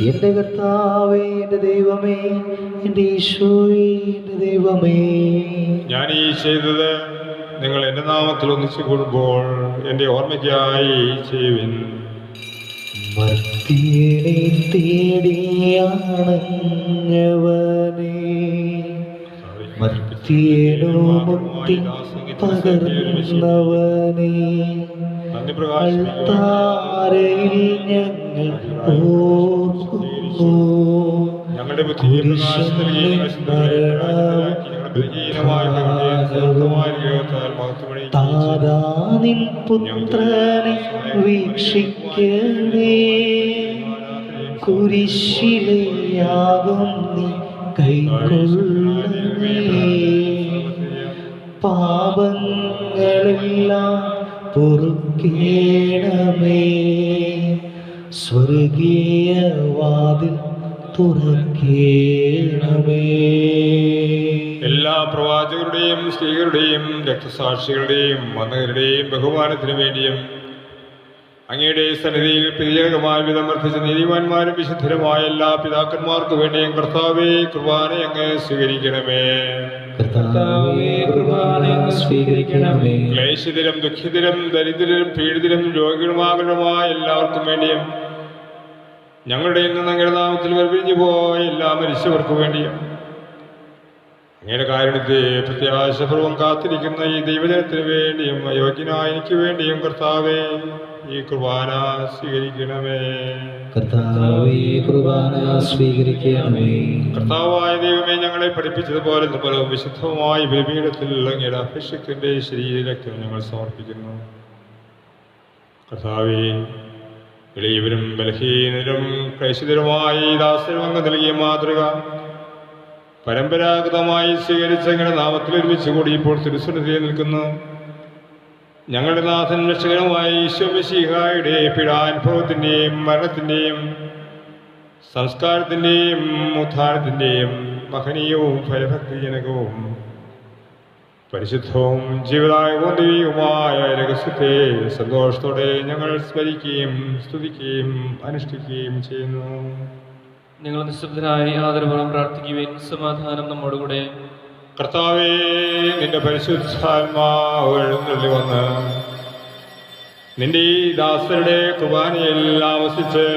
എന്റെ കർത്താവേ, എന്റെ ദൈവമേ, എന്റെ ഈശോയേ, എന്റെ ദൈവമേ. ഞാൻ ഈ ചെയ്തത് നിങ്ങൾ എൻ്റെ നാമത്തിൽ ഒന്നിച്ചു കൂടുമ്പോൾ എൻ്റെ ഓർമ്മയ്ക്കായി ചെയ്യുവിൻ. മർത്യനെ തേടിയാണഞ്ഞവനേ, മർത്യനോ മുക്തി പകർന്നവനേ, അൾത്താരയിൽ ഞങ്ങൾ ഓർക്കുന്നു താരാനിൻ പുത്രനെ വീക്ഷിക്കണേ, കുരിശിലെ യാഗം നീ കൈക്കൊള്ളണേ, പാപങ്ങളെല്ലാം പൊറുക്കേണമേ, സ്വർഗീയ വാതിൽ തുറക്കേണമേ. എല്ലാ പ്രവാചകരുടെയും സ്ത്രീകളുടെയും രക്തസാക്ഷികളുടെയും വന്ദകരുടെയും ബഹുമാനത്തിനു വേണ്ടിയും അങ്ങയുടെ സന്നിധിയിൽ പ്രിയകമായ വിധം വർദ്ധിച്ച നീതിമാന്മാരും വിശുദ്ധരുമായ എല്ലാ പിതാക്കന്മാർക്കു വേണ്ടിയും കർത്താവേ കുർബാന അങ്ങ് സ്വീകരിക്കണമേ. ക്ലേശിതരും ദുഃഖിതരും ദരിദ്രരും പീഡിതരും രോഗികളുമാകുന്നതുമായ എല്ലാവർക്കും വേണ്ടിയും ഞങ്ങളുടെ ഇന്ന് അങ്ങയുടെ നാമത്തിൽ വർദ്ധിച്ചു പോയ എല്ലാ മനുഷ്യർക്കു വേണ്ടിയും അങ്ങയുടെ കാരുണ്യത്തെ പ്രത്യാശപൂർവം കാത്തിരിക്കുന്ന ഈ ദൈവജനത്തിന് വേണ്ടിയും അയോഗ്യനായ എനിക്ക് വേണ്ടിയും കർത്താവേ ഈ കുർബാന സ്വീകരിക്കണമേ. കർത്താവായ ദൈവമേ, ഞങ്ങളെ പഠിപ്പിച്ചതുപോലെ പലവും വിശുദ്ധമായ ബലിപീഠത്തിൽ അങ്ങയുടെ അഭിഷേകത്തിന്റെ ശരീരരക്തം ഞങ്ങൾ സമർപ്പിക്കുന്നു. കർത്താവേ, എളിയവരും ബലഹീനരും ക്ലേശിതരുമായി ദാസരും അങ്ങ് നൽകിയ മാതൃക പരമ്പരാഗതമായി സ്വീകരിച്ച അങ്ങയുടെ നാമത്തിൽ ഒരുമിച്ച് കൂടി ഇപ്പോൾ തിരുസന്നിധിയിൽ നിൽക്കുന്നു. ഞങ്ങളുടെ നാഥൻ രക്ഷകനുമായ ഈശോ മിശിഹായുടെ പീഡാനുഭവത്തിൻ്റെയും മരണത്തിൻ്റെയും സംസ്കാരത്തിൻ്റെയും ഉത്ഥാനത്തിൻ്റെയും മഹനീയവും ഫലഭക്തിജനകവും പരിശുദ്ധവും ജീവദായകവും ദൈവികവുമായ രഹസ്യത്തെ സന്തോഷത്തോടെ ഞങ്ങൾ സ്മരിക്കുകയും സ്തുതിക്കുകയും അനുഷ്ഠിക്കുകയും ചെയ്യുന്നു. നിങ്ങൾ നിശബ്ദരായി ആദരപൂർവ്വം പ്രാർത്ഥിക്കുവാൻ സമാധാനം നമ്മോടുകൂടെ. കർത്താവേ, നിന്റെ പരിശുദ്ധാത്മാവ് എഴുന്നള്ളി വന്ന് നിന്റെ ഈ ദാസരുടെ കുർബാനയിൽ ആവസിച്ച്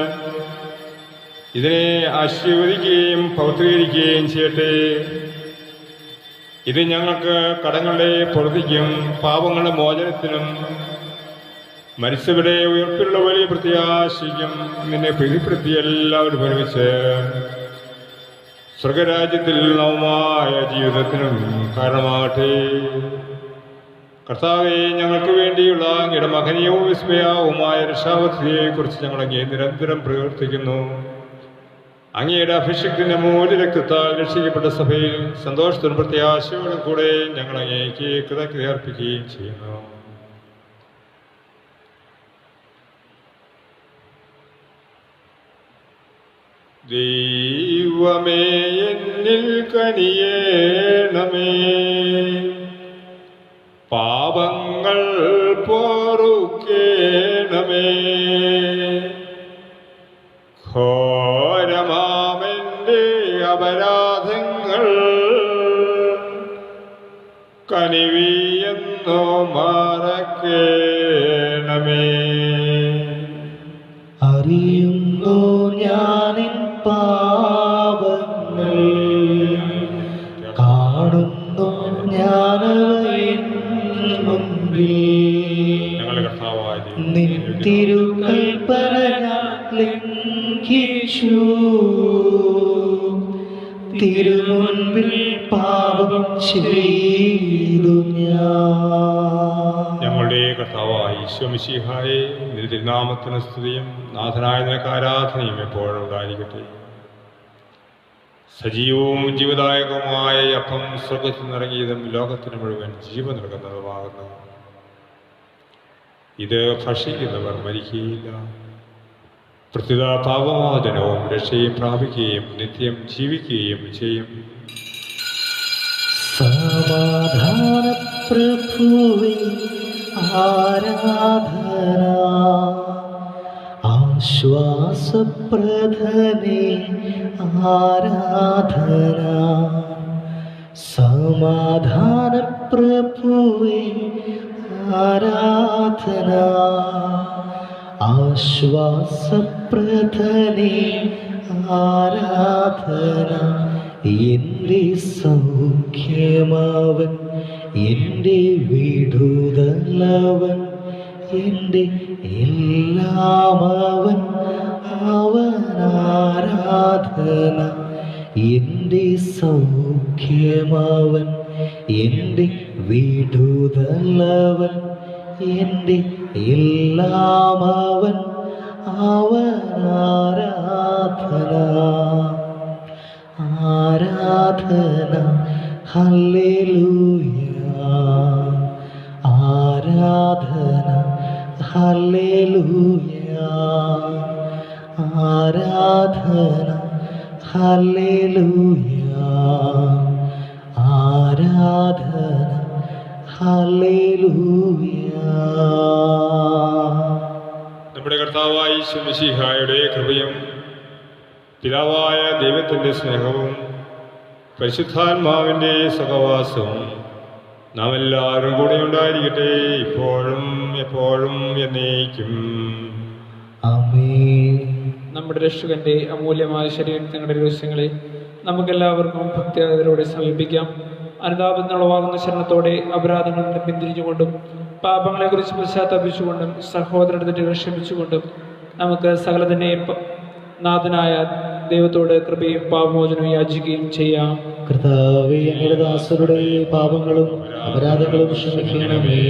ഇതിനെ ആശീർവദിക്കുകയും പൗത്രീകരിക്കുകയും ചെയ്യട്ടെ. ഇത് ഞങ്ങൾക്ക് കടങ്ങളുടെ പൊറുതിക്കും പാപങ്ങളുടെ മോചനത്തിനും മരിച്ചവരുടെ ഉയർപ്പിലുള്ള വലിയ പ്രത്യാശയ്ക്കും നിന്നെ പ്രീതിപ്പെടുത്തി എല്ലാവരും ഒരുമിച്ച് സ്വർഗരാജ്യത്തിൽ നവമായ ജീവിതത്തിനും കാരണമാകട്ടെ. കർത്താവെ, ഞങ്ങൾക്ക് വേണ്ടിയുള്ള അങ്ങയുടെ മഹനീയവും വിസ്മയവുമായ രക്ഷാപദ്ധതിയെക്കുറിച്ച് ഞങ്ങൾ അങ്ങേ നിരന്തരം പ്രവർത്തിക്കുന്നു. അങ്ങയുടെ അഭിഷേകത്തിന്റെ മൂല്യ രക്തത്താൽ രക്ഷിക്കപ്പെട്ട സഭയിൽ സന്തോഷത്തിനും പ്രത്യാശയോടും കൂടെ ഞങ്ങൾ അങ്ങേക്ക് കൃതജ്ഞത അർപ്പിക്കുകയും ചെയ്യുന്നു. ദൈവമേ, എന്നിൽ കനിയേണമേ, പാപങ്ങൾ പൊറുക്കേണമേ, ഘോരമാമെൻ്റെ അപരാധങ്ങൾ കനിവിയെന്നോ മറക്കേണമേ. അറിയുന്നു ഞാനിൻ പാപങ്ങൾ, കാണുന്നു ഞാനവയിൻ മുൻപിൽ, നിൻ തിരുകൽപ്പന ഞാൻ ലംഘിച്ചു, തിരുമുൻപിൽ പാപം ചെയ്തു ഞാൻ. ഞങ്ങളുടെ കർത്താവായ ഈശോ മിശിഹായെ, നിന്റെ തിരുനാമത്തിന് സ്തുതിയും നാഥനായ നിനക്ക് ആരാധനയും എപ്പോഴും ഉണ്ടായിരിക്കട്ടെ. സജീവവും ജീവദായകവുമായ അപ്പം സ്വർഗത്തിൽ നിറങ്ങിയതും ലോകത്തിന് മുഴുവൻ ജീവൻ നൽകുന്നതുമാകുന്നു. ഇത് ഭക്ഷിക്കുന്നവർ മരിക്കുകയില്ല, പ്രത്യുത പാപമോചനവും രക്ഷയും പ്രാപിക്കുകയും നിത്യം ജീവിക്കുകയും ചെയ്യും. സമാധാന പ്രഭുവേ ആരാധന, ആശ്വാസപ്രദനേ ആരാധന, സമാധാന പ്രഭുവേ ആരാധന, ആശ്വാസപ്രദനേ ആരാധന. എൻ്റെ സൗഖ്യമാവൻ, എൻ്റെ വിടുതലവൻ, എൻ്റെ എല്ലാമവൻ, അവനാരാധന. എൻ്റെ സൗഖ്യമാവൻ, എൻ്റെ വിടുതലവൻ, എൻ്റെ എല്ലാമവൻ, അവനാരാധന. ആരാധന ഹല്ലേലൂയ, ആരാധന ഹല്ലേലൂയ, ആരാധന ഹല്ലേലൂയ, ആരാധന ഹല്ലേലൂയ. നമ്മുടെ കർത്താവായ യേശു മിശിഹായുടെ കൃപയും പിതാവായ ദൈവത്തിൻ്റെ സ്നേഹവും പരിശുദ്ധാത്മാവിൻ്റെ സഹവാസവും നാം എല്ലാവരും കൂടെ ഉണ്ടായിരിക്കട്ടെ, ഇപ്പോഴും എപ്പോഴും എന്നേക്കും. ആമേൻ. നമ്മുടെ രക്ഷകന്റെ അമൂല്യമായ ശരീരത്തിന്റെ രഹസ്യങ്ങളെ നമുക്കെല്ലാവർക്കും ഭക്തിയോടെ സമീപിക്കാം. അനുതാപത്തിനുളവാകുന്ന ശരണത്തോടെ അപരാധങ്ങളിൽ നിന്ന് പിന്തിരിഞ്ഞുകൊണ്ടും പാപങ്ങളെക്കുറിച്ച് പശ്ചാത്തപിച്ചുകൊണ്ടും സഹോദരത്തെ ക്ഷമിച്ചുകൊണ്ടും നമുക്ക് സകലത്തിൻ്റെയും നാഥനായ ദൈവത്തോട് കൃപയും പാപമോചനവും യാചിക്കുകയും ചെയ്യാം. കർത്താവേ, അങ്ങയുടെ ദാസരുടെ പാപങ്ങളും അപരാധങ്ങളും ക്ഷമിക്കണമേ.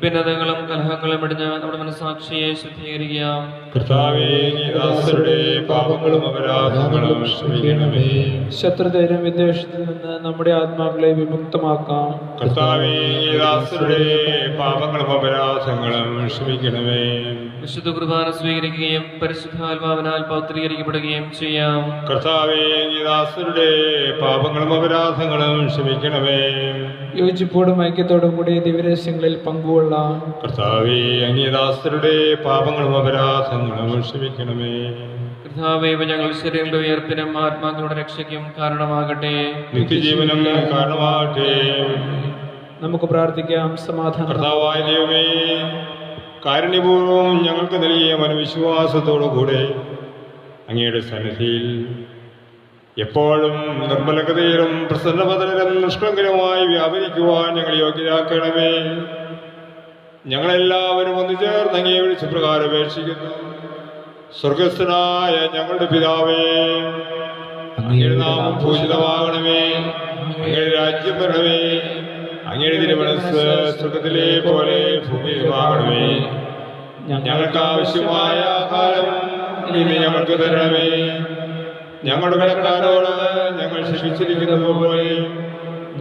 ഭിന്നതകളും കലഹങ്ങളും ഇടിഞ്ഞ് നമ്മുടെ മനസ്സാക്ഷിയെ ശുദ്ധീകരിക്കാം. കർത്താവേ, നീ ദാസരുടെ പാപങ്ങളും അപരാധങ്ങളും ക്ഷമിക്കണമേ. ശത്രുതയിലും വിദ്വേഷത്തിൽ നിന്ന് നമ്മുടെ ആത്മാക്കളെ വിമുക്തമാക്കാം. കർത്താവേ, നീ ദാസരുടെ പാപങ്ങളും അപരാധങ്ങളും ക്ഷമിക്കണമേ. വിശുദ്ധ കുർബാന സ്വീകരിക്കുകയും പരിശുദ്ധാത്മാവിനാൽ പൗത്രീകരിക്കപ്പെടുകയും ചെയ്യാം. കർത്താവേ, നീ ദാസരുടെ പാപങ്ങളും അപരാധങ്ങളും ക്ഷമിക്കണമേ. യോജിപ്പോടും ഐക്യത്തോടും കൂടി ദിവ്യരഹസ്യങ്ങളിൽ പങ്കുകൊള്ളാം. കർത്താവേ, അങ്ങേ ദാസരുടെ പാപങ്ങളും അപരാധങ്ങളും ക്ഷമിക്കണമേ. കർത്താവേ, ഞങ്ങൾ ശരീരങ്ങളുടെ ഉയർപ്പിനും ആത്മാക്കളുടെ രക്ഷയ്ക്കും കാരണമാകട്ടെ. നിത്യജീവനം കാരണമാകട്ടെ. നമുക്ക് പ്രാർത്ഥിക്കാം. സമാധാനം. കർത്താവായ ദൈവമേ, കാരുണ്യപൂർവ്വം ഞങ്ങൾക്ക് നൽകിയ മനവിശ്വാസത്തോടുകൂടെ അങ്ങയുടെ സന്നിധിയിൽ എപ്പോഴും നിർമ്മലകതയിലും പ്രസന്നപതനും നിഷ്കളങ്കരമായി വ്യാപരിക്കുവാൻ ഞങ്ങൾ യോഗ്യരാക്കണമേ. ഞങ്ങളെല്ലാവരും ഒന്നു ചേർന്ന് അങ്ങയെ വിളിച്ച് പ്രകാരം അപേക്ഷിക്കുന്നു. സ്വർഗസ്ഥനായ ഞങ്ങളുടെ പിതാവേ, അങ്ങയുടെ നാമം പൂജിതമാകണമേ. അങ്ങയുടെ രാജ്യം വരണമേ. അങ്ങയുടെ തിരുമനസ്സ് സ്വർഗത്തിലെ പോലെ ഭൂമിയിലുമാകണമേ. ഞങ്ങൾക്ക് ആവശ്യമായ ആഹാരം ഇനി ഞങ്ങൾക്ക് തരണമേ. ഞങ്ങളുടെ കടക്കാരോട് ഞങ്ങൾ ക്ഷമിച്ചിരിക്കുന്നത് പോലെ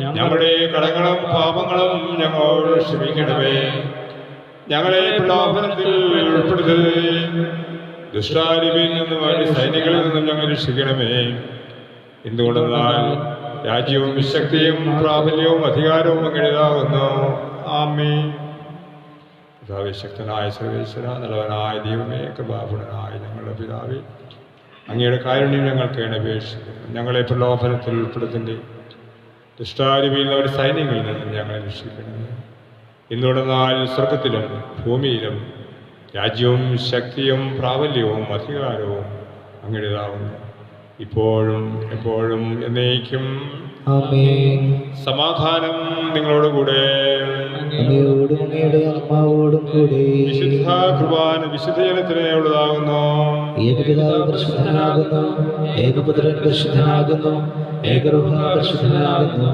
ഞങ്ങളുടെ കടങ്ങളും പാപങ്ങളും ഞങ്ങളോട് ക്ഷമിക്കണമേ. ഞങ്ങളെ പ്രലോഭനത്തിൽ ഉൾപ്പെടുത്തരുതേ. ദുഷ്ടാരൂപിയിൽ നിന്നും അവരുടെ സൈന്യങ്ങളിൽ നിന്നും ഞങ്ങൾ രക്ഷിക്കണമേ. എന്തുകൊണ്ടെന്നാൽ രാജ്യവും ശക്തിയും പ്രാബല്യവും അധികാരവും അങ്ങേതാകുന്നു. ആമേൻ. ശക്തനായ സർവേശ്വര, നല്ലവനായ ദൈവമേ, കൃപാപൂർണനായ ഞങ്ങളുടെ പിതാവേ, അങ്ങയുടെ കാരുണ്യം ഞങ്ങൾക്ക് അപേക്ഷിക്കുന്നു. ഞങ്ങളെ പ്രലോഭനത്തിൽ ഉൾപ്പെടുത്തണ്ടേ. ദുഷ്ടാരൂപിയിൽ അവരുടെ സൈന്യങ്ങളിൽ നിന്നും ഞങ്ങളെ രക്ഷിക്കണമേ. എന്തുകൊണ്ടെന്നാൽ സ്വർഗത്തിലും ഭൂമിയിലും രാജ്യവും ശക്തിയും പ്രാബല്യവും അധികാരവും അങ്ങേതാകുന്നു, ഇപ്പോഴും എപ്പോഴും എന്നേക്കും. ആമേൻ. സമാധാനം നിങ്ങളോടുകൂടെ. അങ്ങയോടും അങ്ങയുടെ ആത്മാവോടും കൂടെ. വിശുദ്ധ കുർബാന വിശുദ്ധ ജനത്തിന് ഉള്ളതാകുന്നു. ഏകപിതാവ് പരിശുദ്ധനാകുന്നു, ഏകപുത്രൻ പരിശുദ്ധനാകുന്നു, ഏകരൂഹ പരിശുദ്ധനാകുന്നു.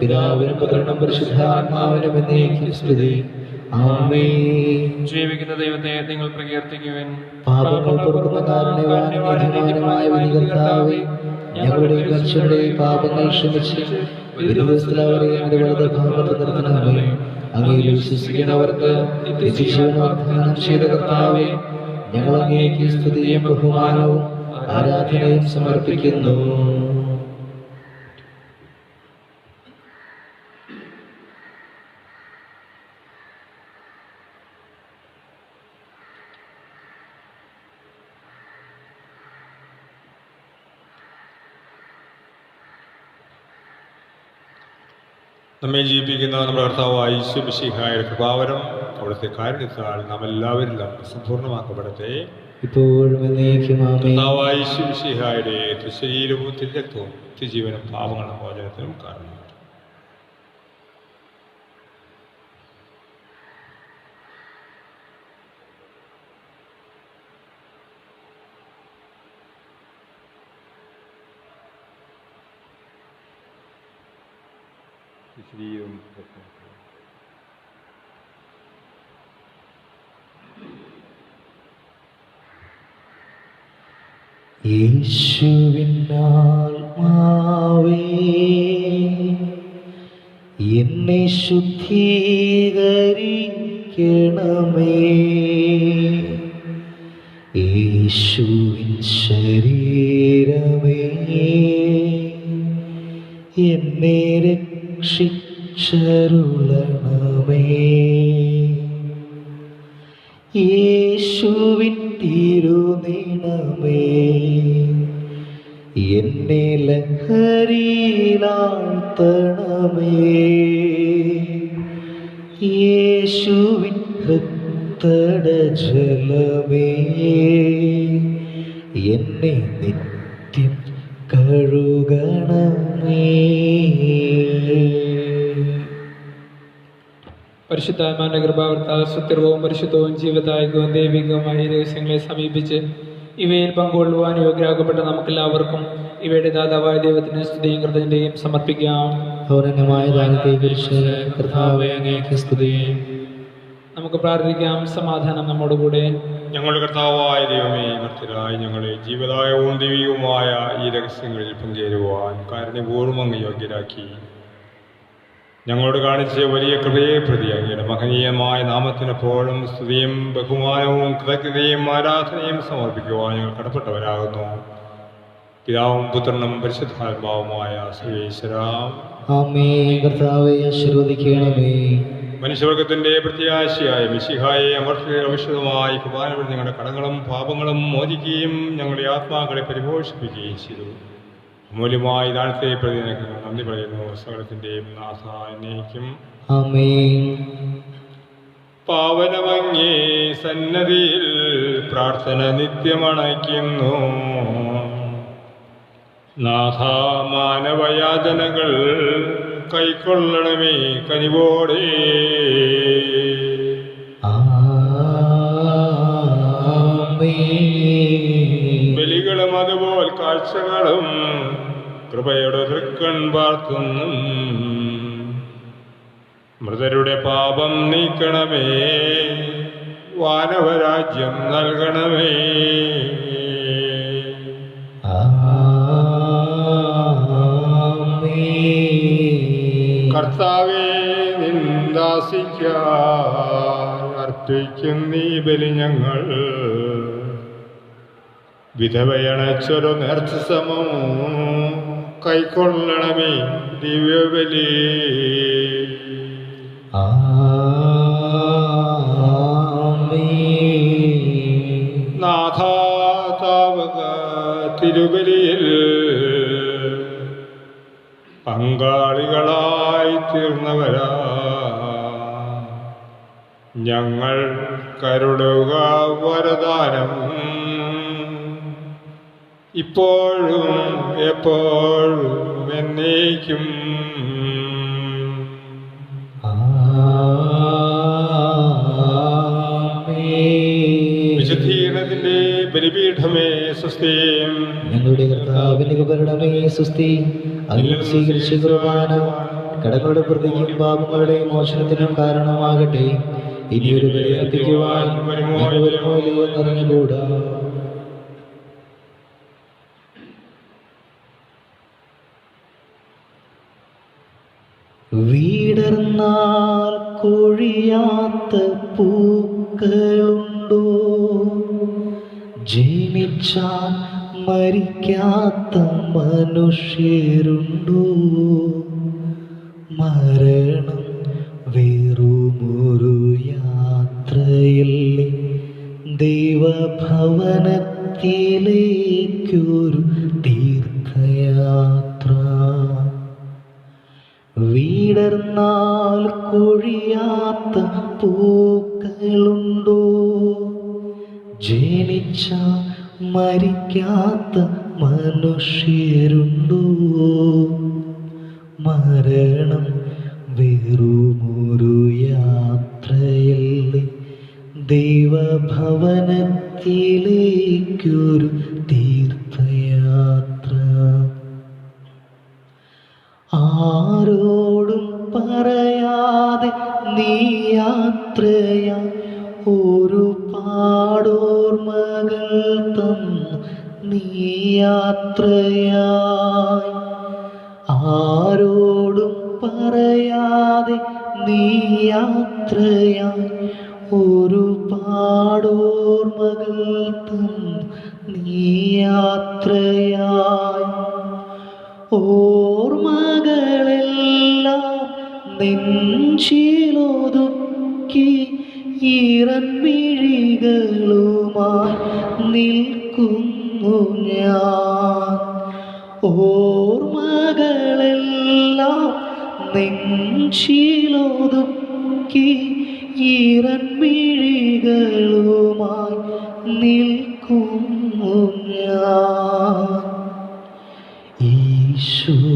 പിതാവിനും പുത്രനും പരിശുദ്ധാത്മാവിനും എന്നേക്കും സ്തുതി. ആമേൻ. ജീവിക്കുന്ന ദൈവത്തെ നിങ്ങൾ പ്രകീർത്തിക്കുവിൻ. പാപങ്ങൾ പൊറുക്കുന്ന കാരുണ്യവാനും നീതിമാനുമായ വിധികർത്താവേ, ഞങ്ങളുടെ മനുഷ്യരുടെ പാപങ്ങൾ ക്ഷമിച്ച് വിരുദ്ധത്തിൽ അവരെ അങ്ങയുടെ വലതുഭാഗത്ത് നിർത്തണമേ. അങ്ങയിൽ വിശ്വസിക്കുന്നവർക്ക് നിത്യജീവൻ വാഗ്ദാനം ചെയ്ത കർത്താവേ, ഞങ്ങൾ അങ്ങേക്ക് സ്തുതിയും ബഹുമാനവും ആരാധനയും സമർപ്പിക്കുന്നു. നമ്മെ ജീവിപ്പിക്കുന്ന നമ്മുടെ കർത്താവായ യേശു മിശിഹായുടെ കൃപാവരം അവിടുത്തെ കാരുണ്യത്താൽ നാം എല്ലാവരിലും സമ്പൂർണ്ണമാക്കപ്പെടട്ടെ. ഇപ്പോഴും എന്നേക്കും ആമേൻ. കർത്താവായ യേശു മിശിഹായുടെ ശരീരവും രക്തവും നിത്യജീവനും പാപങ്ങളും മോചനത്തിനും കാരണം. യേശുവിനാത്മാവേ എന്നെ ശുദ്ധീകരിക്കണമേ. യേശുവിൻ ശരീരമേ എന്നെ രക്ഷിച്ചരുളണമേ. യേശുവിൻ തിരുനിണമേ എന്നെ ലഹരിയിലാഴ്ത്തണമേ. യേശുവിൻ ഹൃദയജലമേ എന്നെ നിത്യം കഴുകണമേ. പരിശുദ്ധാത്മാവിന്റെ കൃപാവർത്താൽ സുത്യർവവും പരിശുദ്ധവും ജീവദായകവും ദൈവികവുമായ രഹസ്യങ്ങളെ സമീപിച്ച് ഇവയിൽ പങ്കുകൊള്ളുവാൻ യോഗ്യരാക്കപ്പെട്ട നമുക്കെല്ലാവർക്കും ഇവയുടെ ദാതാവായ ദൈവത്തിന് സ്തുതിയും കൃതജ്ഞതയും സമർപ്പിക്കാം. പൗരന്യമായ ദാനത്തെക്കുറിച്ച് കർത്താവേ അങ്ങേക്ക് സ്തുതി. നമുക്ക് പ്രാർത്ഥിക്കാം. സമാധാനം നമ്മോടുകൂടെ. ഞങ്ങളുടെ കർത്താവായ ദൈവമേ, ഭക്തരായി ഞങ്ങളെ ജീവദായകവും ദൈവികവുമായ ഈ രഹസ്യങ്ങളിൽ പങ്കുചേരുവാൻ കാരുണ്യപൂർവ്വം അങ്ങ് യോഗ്യരാക്കി. ഞങ്ങളോട് കാണിച്ച വലിയ കൃപയെ പ്രതി അങ്ങയുടെ മഹനീയമായ നാമത്തിനെപ്പോഴും സ്തുതിയും ബഹുമാനവും കൃതജ്ഞതയും ആരാധനയും സമർപ്പിക്കുവാൻ ഞങ്ങൾ കടപ്പെട്ടവരാകുന്നു. പിതാവും പുത്രനും പരിശുദ്ധാത്മാവുമായ സർവേശ്വരാ. ആമേൻ. കർത്താവേ ആശീർവദിക്കണമേ. മനുഷ്യവർഗത്തിന്റെ പ്രത്യാശയായ മിശിഹായെ അമർത്യവിശദമായി കുർബാന വഴി ഞങ്ങളുടെ കടങ്ങളും പാപങ്ങളും മോചിക്കുകയും ഞങ്ങളുടെ ആത്മാക്കളെ പരിപോഷിപ്പിക്കുകയും ചെയ്തു. അമൂല്യമായ ദാനത്തെ പ്രതി നിനക്ക് നന്ദി പറയുന്നു. സകലത്തിന്റെയും നാഥ എന്നേക്കും ആമേൻ. പാവനമങ്ങേ സന്നദ്ധിയിൽ പ്രാർത്ഥന നിത്യമണയ്ക്കുന്നു. നാഥ മാനവയാതനകൾ കൈക്കൊള്ളണമേ കനിവോടെ. ബലികളും അതുപോൽ കാഴ്ചകളും കൃപയുടെ തൃക്കൺ പാർത്തുന്നു. മൃതരുടെ പാപം നീക്കണമേ, വാനവരാജ്യം നൽകണമേ. കർത്താവേ, നിന്ദാസിക്കാൻ അർപ്പിക്കുന്നീ ബലി ഞങ്ങൾ വിധവയണച്ചൊരു നേർച്ച സമവും കൈക്കൊള്ളണമേ ദിവ്യബലി. നാഥാതാവക തിരുബലിയിൽ പങ്കാളികളായി തീർന്നവരാ ഞങ്ങൾ കരുളുക വരദാനം. ഇപ്പോഴും എപ്പോഴും എന്നേക്കും. വിശുദ്ധീകരണത്തിന്റെ ബലിപീഠമേ സ്വസ്തി. ഞങ്ങളുടെ കർത്താവിന്റെ കൃപരണമേ സ്വസ്തി. അതിൽ സ്വീകരിച്ച കുർബാന കടങ്ങളുടെ പ്രതിക്കും പാപങ്ങളുടെ മോചനത്തിനും കാരണമാകട്ടെ. ഇനിയൊരു ബലി അർപ്പിക്കുവാൻ വരുമോ എന്നറിഞ്ഞുകൂടാ. വീടർന്നാൽ കൊഴിയാത്ത പൂക്കളുണ്ടോ? ജനിച്ചാൽ മരിക്കാത്ത മനുഷ്യരുണ്ടോ? മരണം വെറുമൊരു യാത്രയല്ലേ, ദൈവഭവനത്തിലേക്കൊരു തീർത്ഥയാത്ര. വീടർ വിടർന്നാൽ കൊഴിയാത്ത പൂക്കളുണ്ടോ? ജനിച്ച മരിക്കാത്ത മനുഷ്യരുണ്ടോ? മരണം വെറുമൊരു യാത്രയല്ലേ, ദൈവഭവനത്തിലേക്കൊരു തീർത്ഥയാത്ര. ആരോടും പറയാതെ നീ യാത്രയാ, ഒരു പാടോർമകൾ തന്നു നീ യാത്രയായി. ആരോടും പറയാതെ നീ യാത്രയായി, ഒരു പാടോർമകൾ തന്നു നീ യാത്രയായി. ഓർമ്മകളെല്ലാം നെഞ്ചിലൊതുക്കി ഈറൻമിഴികളുമായി നിൽക്കുന്നു ഞാൻ. ഓർമ്മകളെല്ലാം നെഞ്ചിലൊതുക്കി ഈറൻമിഴികളുമായി നിൽക്കുന്നു ഞാൻ. ഈശോയേ,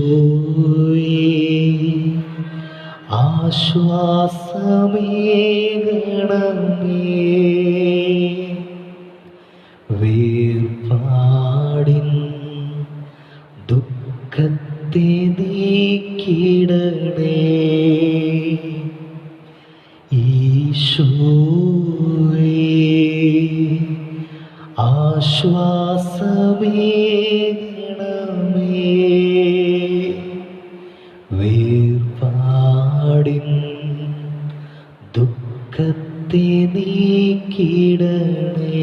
ആശ്വാസമേകണമേ, വേർപാടിൻ ദുഃഖത്തെ നീക്കിടണേ. ഈശോയേ, ആശ്വാസമേകണമേ, വേർപാടിൻ ദുഃഖത്തെ നീക്കിടണേ.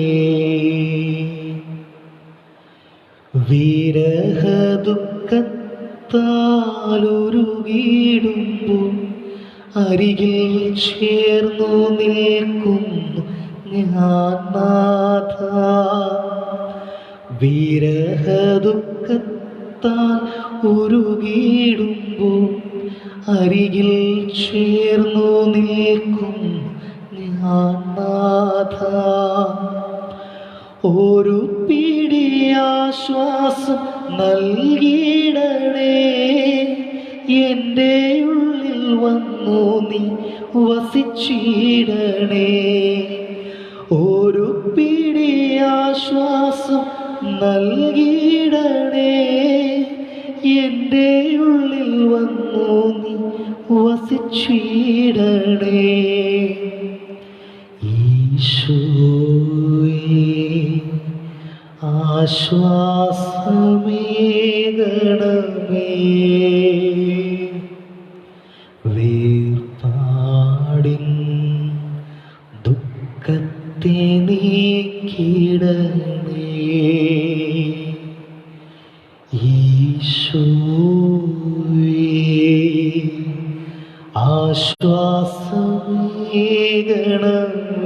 വിരഹദുഃഖത്താലുരുകിടുമ്പോൾ അരികിൽ ചേർന്നു നിൽക്കുന്നു ഞാൻ നാഥ. വിരഹദുഃഖത്താൽ ഉരുകിടുമ്പോൾ അരികിൽ ചേർന്നു നിൽക്കുന്നു ഞാൻ നാഥ. ഒരു പിടിയാശ്വാസം നൽകിയിടണേ, എൻ്റെ ഉള്ളിൽ വന്നു നീ വസിച്ചിടണേ. ഒരു പിടിയാശ്വാസം നൽകിയിടണേ, എൻ്റെ ഉള്ളിൽ വന്നു നീ വസിച്ചിടണേ. ഈശോയേ, ആശ്വാസമേകണമേ, വേർപാടിൻ ദുഃഖത്തെ നീക്കിടണേ. ഈശോയേ, ആശ്വാസമേകണമേ.